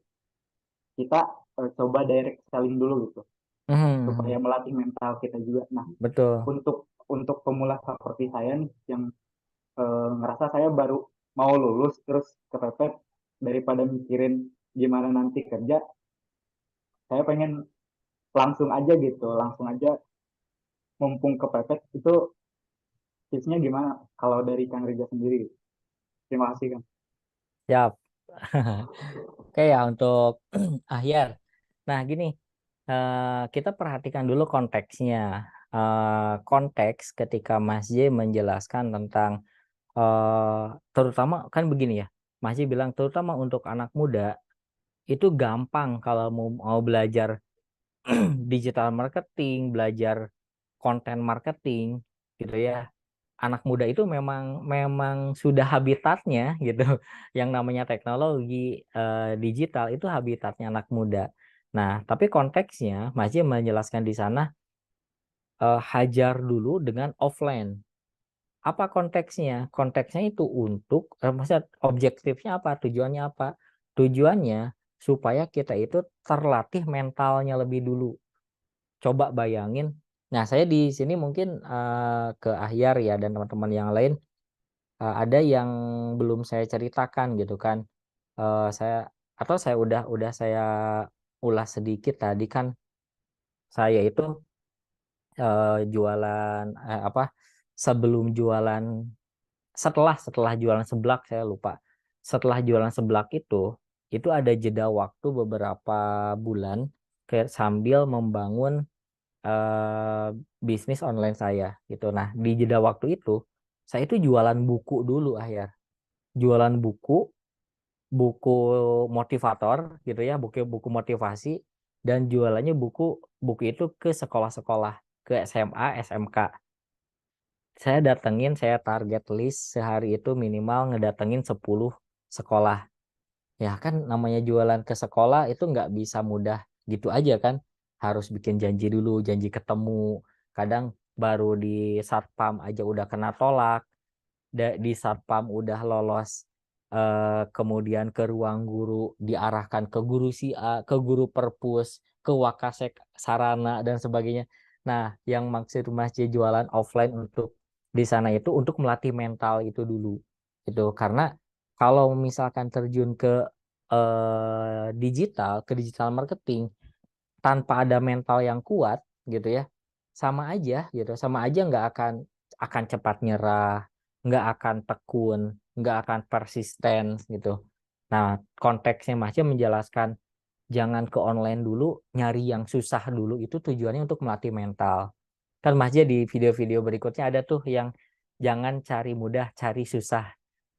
kita coba direct selling dulu gitu, supaya Mhm. melatih mental kita juga. Nah, Betul. untuk pemula seperti saya nih yang ngerasa saya baru mau lulus terus kepepet daripada mikirin gimana nanti kerja, saya pengen langsung aja gitu, langsung aja mumpung kepepet itu tipsnya gimana kalau dari Kang Reza sendiri? Terima kasih Kang. Siap. Oke ya untuk akhir. Nah gini, kita perhatikan dulu konteksnya. Konteks ketika Mas J menjelaskan tentang, terutama kan begini ya, Mas J bilang terutama untuk anak muda itu gampang kalau mau belajar digital marketing, belajar konten marketing gitu ya. Anak muda itu memang memang sudah habitatnya gitu. Yang namanya teknologi digital itu habitatnya anak muda. Nah, tapi konteksnya masih menjelaskan di sana, hajar dulu dengan offline. Apa konteksnya? Konteksnya itu untuk, maksudnya objektifnya apa? Tujuannya apa? Tujuannya supaya kita itu terlatih mentalnya lebih dulu. Coba bayangin. Nah, saya di sini mungkin ke Ahyar ya dan teman-teman yang lain ada yang belum saya ceritakan gitu kan. Saya udah saya ulas sedikit tadi kan. Saya itu jualan sebelum jualan, setelah jualan seblak, saya lupa. Setelah jualan seblak itu ada jeda waktu beberapa bulan sambil membangun eh, bisnis online saya gitu. Nah, di jeda waktu itu saya itu jualan buku dulu akhir. Jualan buku, buku motivator gitu ya, buku motivasi, dan jualannya buku buku itu ke sekolah-sekolah, ke SMA, SMK. Saya target list sehari itu minimal ngedatengin 10 sekolah. Ya kan namanya jualan ke sekolah itu nggak bisa mudah gitu aja kan. Harus bikin janji dulu, janji ketemu. Kadang baru di satpam aja udah kena tolak. Di satpam udah lolos, kemudian ke ruang guru diarahkan ke guru si A, ke guru perpus, ke wakasek sarana dan sebagainya. Nah, yang maksud masjid jualan offline untuk di sana itu untuk melatih mental itu dulu. Itu karena kalau misalkan terjun ke ke digital marketing tanpa ada mental yang kuat gitu ya, sama aja nggak akan cepat nyerah, nggak akan tekun, nggak akan persisten gitu. Nah, konteksnya masih menjelaskan jangan ke online dulu, nyari yang susah dulu, itu tujuannya untuk melatih mental. Kan Mas J di video-video berikutnya ada tuh yang jangan cari mudah, cari susah.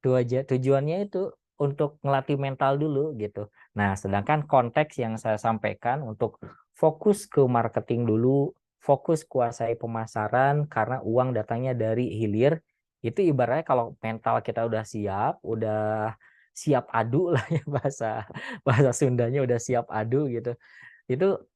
Tujuannya itu untuk melatih mental dulu gitu. Nah, sedangkan konteks yang saya sampaikan untuk fokus ke marketing dulu, fokus kuasai pemasaran karena uang datangnya dari hilir. Itu ibaratnya kalau mental kita udah siap adu lah ya, bahasa bahasa Sundanya udah siap adu gitu. Itu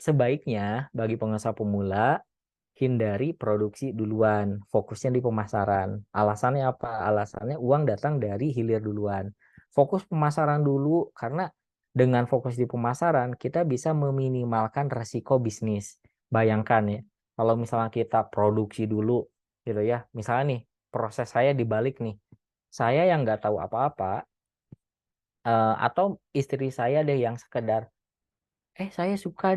sebaiknya bagi pengusaha pemula hindari produksi duluan, fokusnya di pemasaran. Alasannya apa? Alasannya uang datang dari hilir duluan. Fokus pemasaran dulu karena dengan fokus di pemasaran kita bisa meminimalkan resiko bisnis. Bayangkan ya, kalau misalnya kita produksi dulu gitu ya, misalnya nih proses saya dibalik nih, saya yang nggak tahu apa-apa, atau istri saya deh yang sekedar saya suka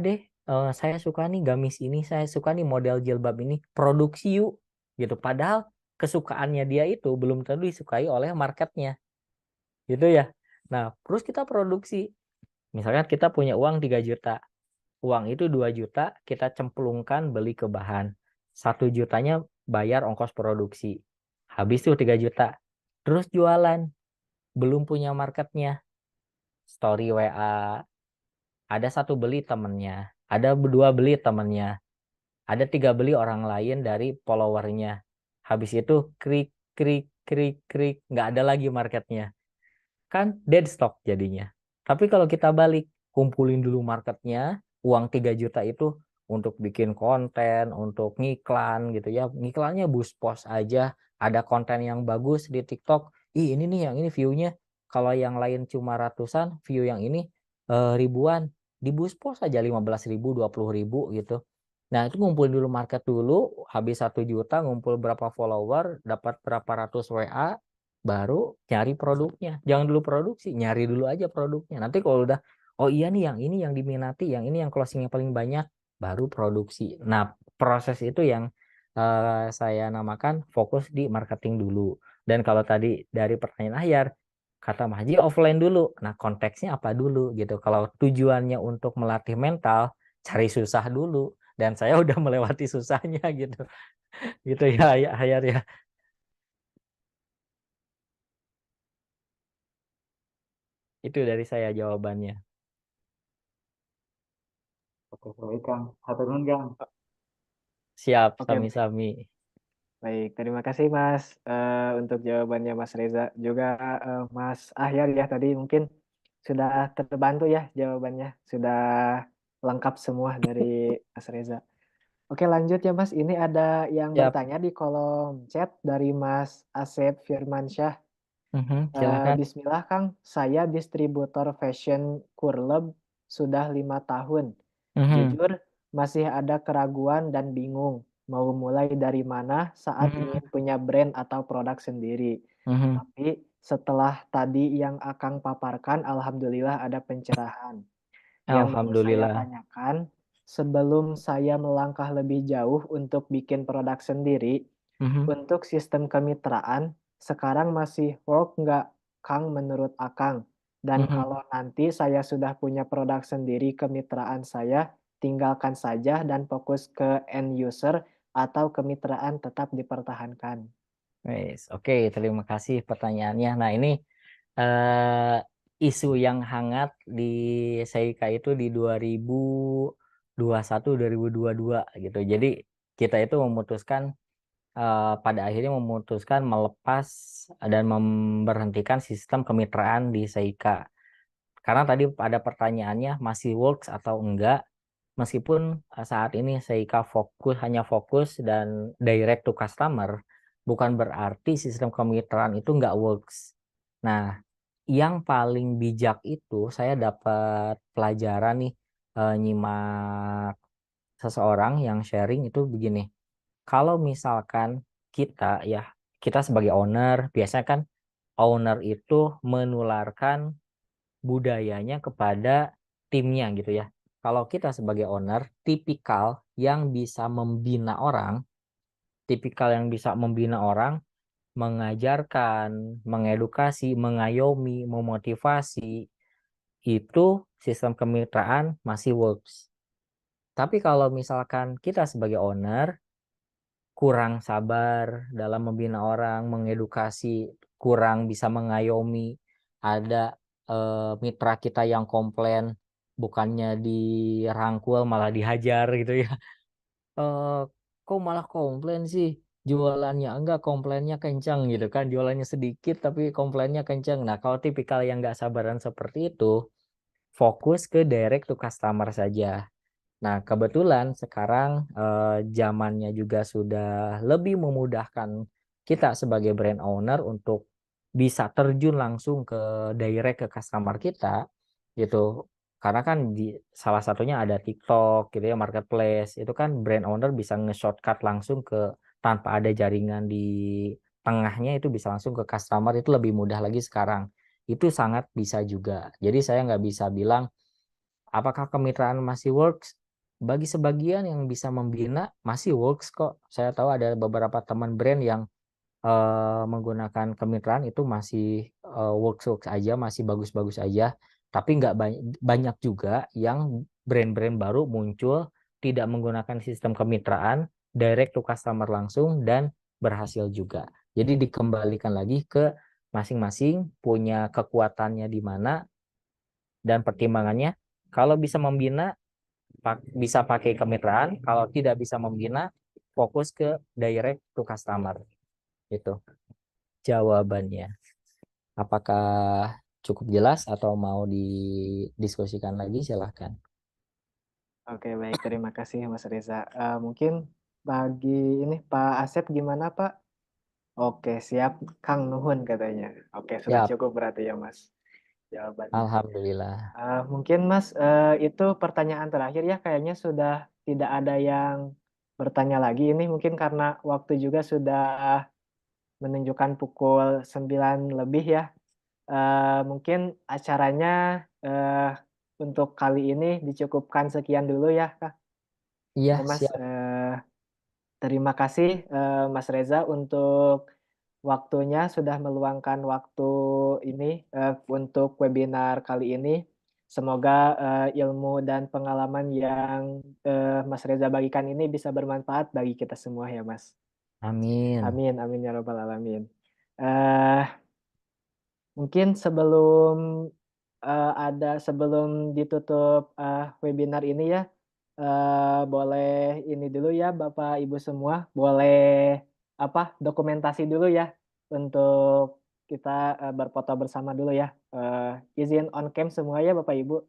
nih gamis ini, saya suka nih model jilbab ini, produksi yuk gitu. Padahal kesukaannya dia itu belum tentu disukai oleh marketnya gitu ya. Nah, terus kita produksi, misalkan kita punya uang 3 juta, uang itu 2 juta kita cemplungkan beli ke bahan, 1 jutanya bayar ongkos produksi, habis tuh 3 juta, terus jualan, belum punya marketnya, story WA, ada 1 beli temennya, ada 2 beli temennya, ada 3 beli orang lain dari followernya. Habis itu krik krik krik krik, nggak ada lagi marketnya. Kan dead stock jadinya. Tapi kalau kita balik, kumpulin dulu marketnya, uang 3 juta itu untuk bikin konten, untuk ngiklan gitu ya. Ngiklannya boost post aja, ada konten yang bagus di TikTok. Ih, ini nih yang ini view-nya. Kalau yang lain cuma ratusan, view yang ini ribuan. Di boost post aja 15.000, 20.000 gitu. Nah, itu ngumpulin dulu market dulu, habis 1 juta, ngumpul berapa follower, dapat berapa ratus WA, baru nyari produknya. Jangan dulu produksi, nyari dulu aja produknya. Nanti kalau udah, oh iya nih yang ini yang diminati, yang ini yang closingnya paling banyak, baru produksi. Nah, proses itu yang saya namakan fokus di marketing dulu. Dan kalau tadi dari pertanyaan Ahyar, kata Mahji offline dulu. Nah, konteksnya apa dulu gitu. Kalau tujuannya untuk melatih mental, cari susah dulu. Dan saya udah melewati susahnya gitu. Gitu ya, Ahyar ya. Itu dari saya jawabannya. Oke, baik Kang. Hatur nuhun Kang. Siap, Oke, sami-sami. baik. Terima kasih Mas untuk jawabannya Mas Reza. Juga Mas Ahyar ya tadi mungkin sudah terbantu ya jawabannya. Sudah lengkap semua dari Mas Reza. Oke, lanjut ya Mas. Ini ada yang Siap. bertanya di kolom chat dari Mas Asep Firmansyah. Silahkan. Bismillah Kang, saya distributor fashion Kurleb sudah 5 tahun. Mhm, Jujur, masih ada keraguan dan bingung mau mulai dari mana saat mhm, ingin punya brand atau produk sendiri. mhm. Tapi setelah tadi yang Akang paparkan, alhamdulillah ada pencerahan. Yang mau saya Alhamdulillah. tanyakan, sebelum saya melangkah lebih jauh untuk bikin produk sendiri, Mhm, untuk sistem kemitraan, sekarang masih work nggak Kang menurut Akang? Dan mhm. kalau nanti saya sudah punya produk sendiri, kemitraan saya tinggalkan saja dan fokus ke end user atau kemitraan tetap dipertahankan? Wes, oke, terima kasih pertanyaannya. Nah, ini eh, isu yang hangat di Seika itu di 2021 2022 gitu. Jadi kita itu memutuskan pada akhirnya memutuskan melepas dan memberhentikan sistem kemitraan di Seika. Karena tadi ada pertanyaannya masih works atau enggak. Meskipun saat ini Seika hanya fokus dan direct to customer, bukan berarti sistem kemitraan itu nggak works. Nah, yang paling bijak itu saya dapat pelajaran nih, nyimak seseorang yang sharing itu begini. Kalau misalkan kita sebagai owner, biasanya kan owner itu menularkan budayanya kepada timnya gitu ya. Kalau kita sebagai owner, tipikal yang bisa membina orang, mengajarkan, mengedukasi, mengayomi, memotivasi, itu sistem kemitraan masih works. Tapi kalau misalkan kita sebagai owner kurang sabar dalam membina orang, mengedukasi, kurang bisa mengayomi, ada mitra kita yang komplain, bukannya dirangkul malah dihajar gitu ya. Eh, Kok malah komplain sih? Jualannya enggak, komplainnya kencang gitu kan. Jualannya sedikit tapi komplainnya kencang. Nah, kalau tipikal yang nggak sabaran seperti itu, fokus ke direct to customer saja. Nah, kebetulan sekarang zamannya juga sudah lebih memudahkan kita sebagai brand owner untuk bisa terjun langsung ke direct ke customer kita gitu. Karena kan di salah satunya ada TikTok gitu ya, marketplace. Itu kan brand owner bisa nge-shortcut langsung ke tanpa ada jaringan di tengahnya itu bisa langsung ke customer itu lebih mudah lagi sekarang. Itu sangat bisa juga. Jadi saya nggak bisa bilang apakah kemitraan masih works? Bagi sebagian yang bisa membina masih works kok. Saya tahu ada beberapa teman brand yang menggunakan kemitraan itu masih works aja, masih bagus-bagus aja. Tapi nggak banyak juga yang brand-brand baru muncul tidak menggunakan sistem kemitraan, direct to customer langsung dan berhasil juga. Jadi dikembalikan lagi ke masing-masing punya kekuatannya di mana dan pertimbangannya. Kalau bisa membina bisa pakai kemitraan, kalau tidak bisa membina fokus ke direct to customer. Itu jawabannya. Apakah cukup jelas atau mau didiskusikan lagi? Silahkan. Oke, baik. Terima kasih Mas Reza. Mungkin bagi ini Pak Asep gimana Pak? Oke, siap. Kang Nuhun katanya. Oke, sudah Siap. cukup berarti ya Mas jawabannya. Alhamdulillah. Mungkin Mas, itu pertanyaan terakhir ya, kayaknya sudah tidak ada yang bertanya lagi ini mungkin karena waktu juga sudah menunjukkan pukul 9 lebih ya. Mungkin acaranya, untuk kali ini dicukupkan sekian dulu ya, Kak. Iya, Ya Mas, siap. terima kasih, Mas Reza untuk waktunya sudah meluangkan waktu ini, untuk webinar kali ini. Semoga, ilmu dan pengalaman yang, Mas Reza bagikan ini bisa bermanfaat bagi kita semua ya, Mas. Amin. Amin amin ya rabbal alamin. Eee, Mungkin sebelum, sebelum ditutup, webinar ini ya, boleh ini dulu ya Bapak Ibu semua, boleh dokumentasi dulu ya untuk kita, berfoto bersama dulu ya. Izin on cam semua ya Bapak Ibu.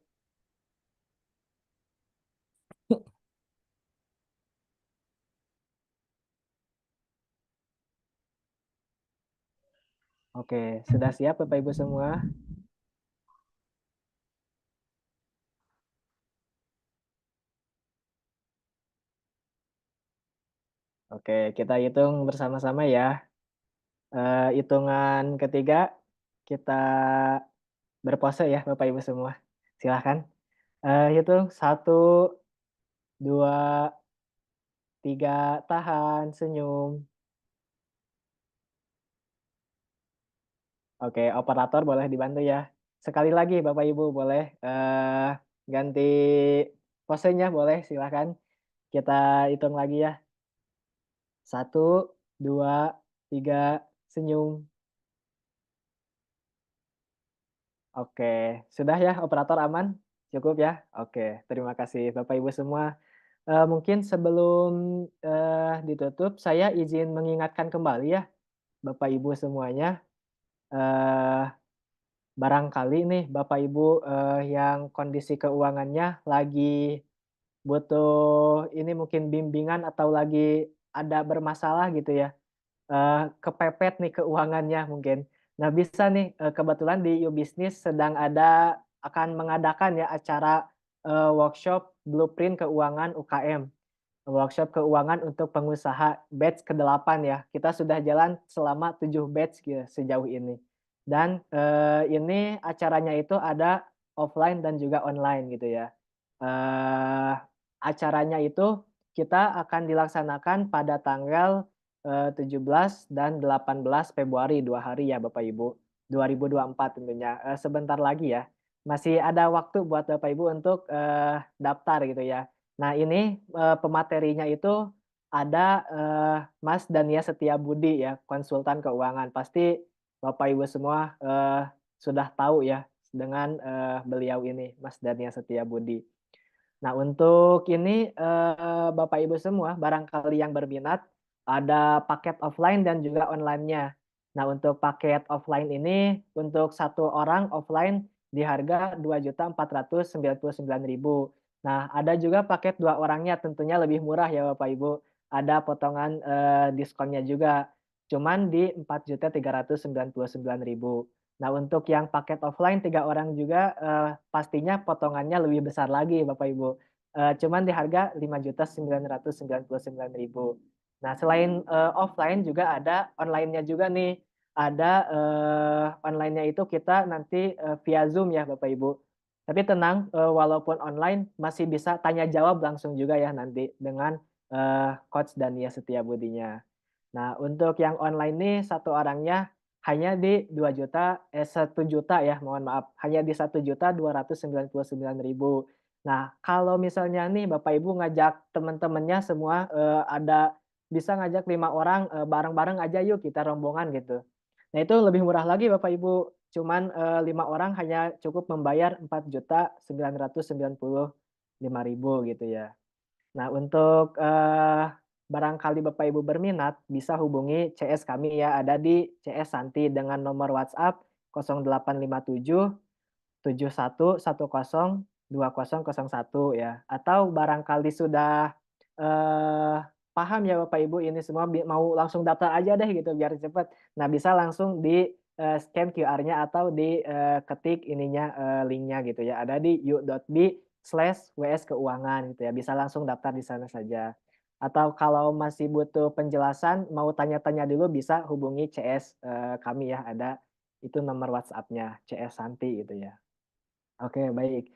Oke, sudah siap Bapak Ibu semua? Oke, kita hitung bersama-sama ya. Hitungan ketiga, kita berpose ya Bapak Ibu semua. Silahkan. Hitung 1, 2, 3, tahan, senyum. Oke, operator boleh dibantu ya. Sekali lagi Bapak Ibu boleh ganti posenya boleh silahkan. Kita hitung lagi ya. 1, 2, 3, senyum. Oke, sudah ya operator aman? Cukup ya? Oke, terima kasih Bapak Ibu semua. Mungkin sebelum, ditutup saya izin mengingatkan kembali ya Bapak Ibu semuanya, eee, barangkali nih Bapak Ibu, yang kondisi keuangannya lagi butuh ini mungkin bimbingan atau lagi ada bermasalah gitu ya. Kepepet nih keuangannya mungkin. Nah bisa nih, kebetulan di YouBusiness sedang akan mengadakan ya acara, workshop Blueprint Keuangan UKM. Workshop keuangan untuk pengusaha batch ke-8 ya. Kita sudah jalan selama 7 batch gitu sejauh ini. Dan, ini acaranya itu ada offline dan juga online gitu ya. Acaranya itu kita akan dilaksanakan pada tanggal, 17 dan 18 Februari, 2 hari ya Bapak Ibu, 2024 tentunya, sebentar lagi ya. Masih ada waktu buat Bapak Ibu untuk, daftar gitu ya. Nah ini, pematerinya itu ada, Mas Dania Setiabudi ya, konsultan keuangan. Pasti Bapak Ibu semua, sudah tahu ya dengan, beliau ini, Mas Dania Setiabudi. Nah untuk ini, Bapak Ibu semua barangkali yang berminat, ada paket offline dan juga online-nya. Nah untuk paket offline ini, untuk satu orang offline di harga Rp2.499.000. Nah ada juga paket 2 orangnya tentunya lebih murah ya Bapak Ibu, ada potongan, diskonnya juga, cuman di Rp4.399.000. Nah, untuk yang paket offline 3 orang juga, pastinya potongannya lebih besar lagi Bapak Ibu, cuman di harga Rp5.999.000. Nah, selain, offline juga ada online-nya juga nih. Ada, online-nya itu kita nanti, via Zoom ya Bapak Ibu. Tapi tenang, walaupun online masih bisa tanya jawab langsung juga ya nanti dengan, coach Dania Setiabudinya. Nah, untuk yang online nih satu orangnya hanya di 1.000.000 ya, mohon maaf, hanya di Rp1.299.000. Nah, kalau misalnya nih Bapak Ibu ngajak teman-temannya semua, bisa ngajak 5 orang, bareng-bareng aja yuk kita rombongan gitu. Nah, itu lebih murah lagi Bapak Ibu, cuman, 5 orang hanya cukup membayar Rp4.995.000 gitu ya. Nah, untuk, barangkali Bapak Ibu berminat, bisa hubungi CS kami ya, ada di CS Santi dengan nomor WhatsApp 0857 71102001 ya. Atau barangkali sudah, eee, paham ya Bapak Ibu ini semua mau langsung daftar aja deh gitu biar cepet. Nah, bisa langsung di, scan QR-nya atau di, ketik ininya, link-nya gitu ya, ada di yu.b/ws keuangan gitu ya, bisa langsung daftar di sana saja. Atau kalau masih butuh penjelasan, mau tanya-tanya dulu bisa hubungi CS, kami ya, ada itu nomor WhatsApp-nya, CS Santi gitu ya. Oke baik,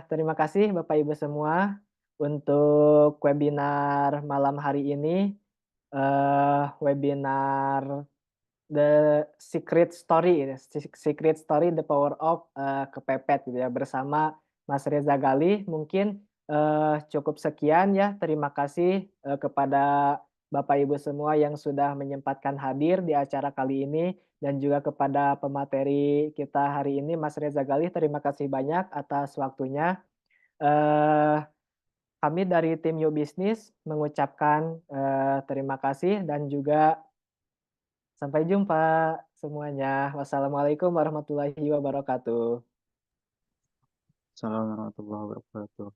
terima kasih Bapak Ibu semua untuk webinar malam hari ini, webinar The Secret Story ya, Secret Story The Power of, Kepepet gitu ya, bersama Mas Reza Galih. Mungkin, cukup sekian ya, terima kasih, kepada Bapak Ibu semua yang sudah menyempatkan hadir di acara kali ini, dan juga kepada pemateri kita hari ini, Mas Reza Galih, terima kasih banyak atas waktunya. Eee, Kami dari tim YouBusiness mengucapkan, terima kasih dan juga sampai jumpa semuanya. Wassalamualaikum warahmatullahi wabarakatuh. Assalamualaikum warahmatullahi wabarakatuh.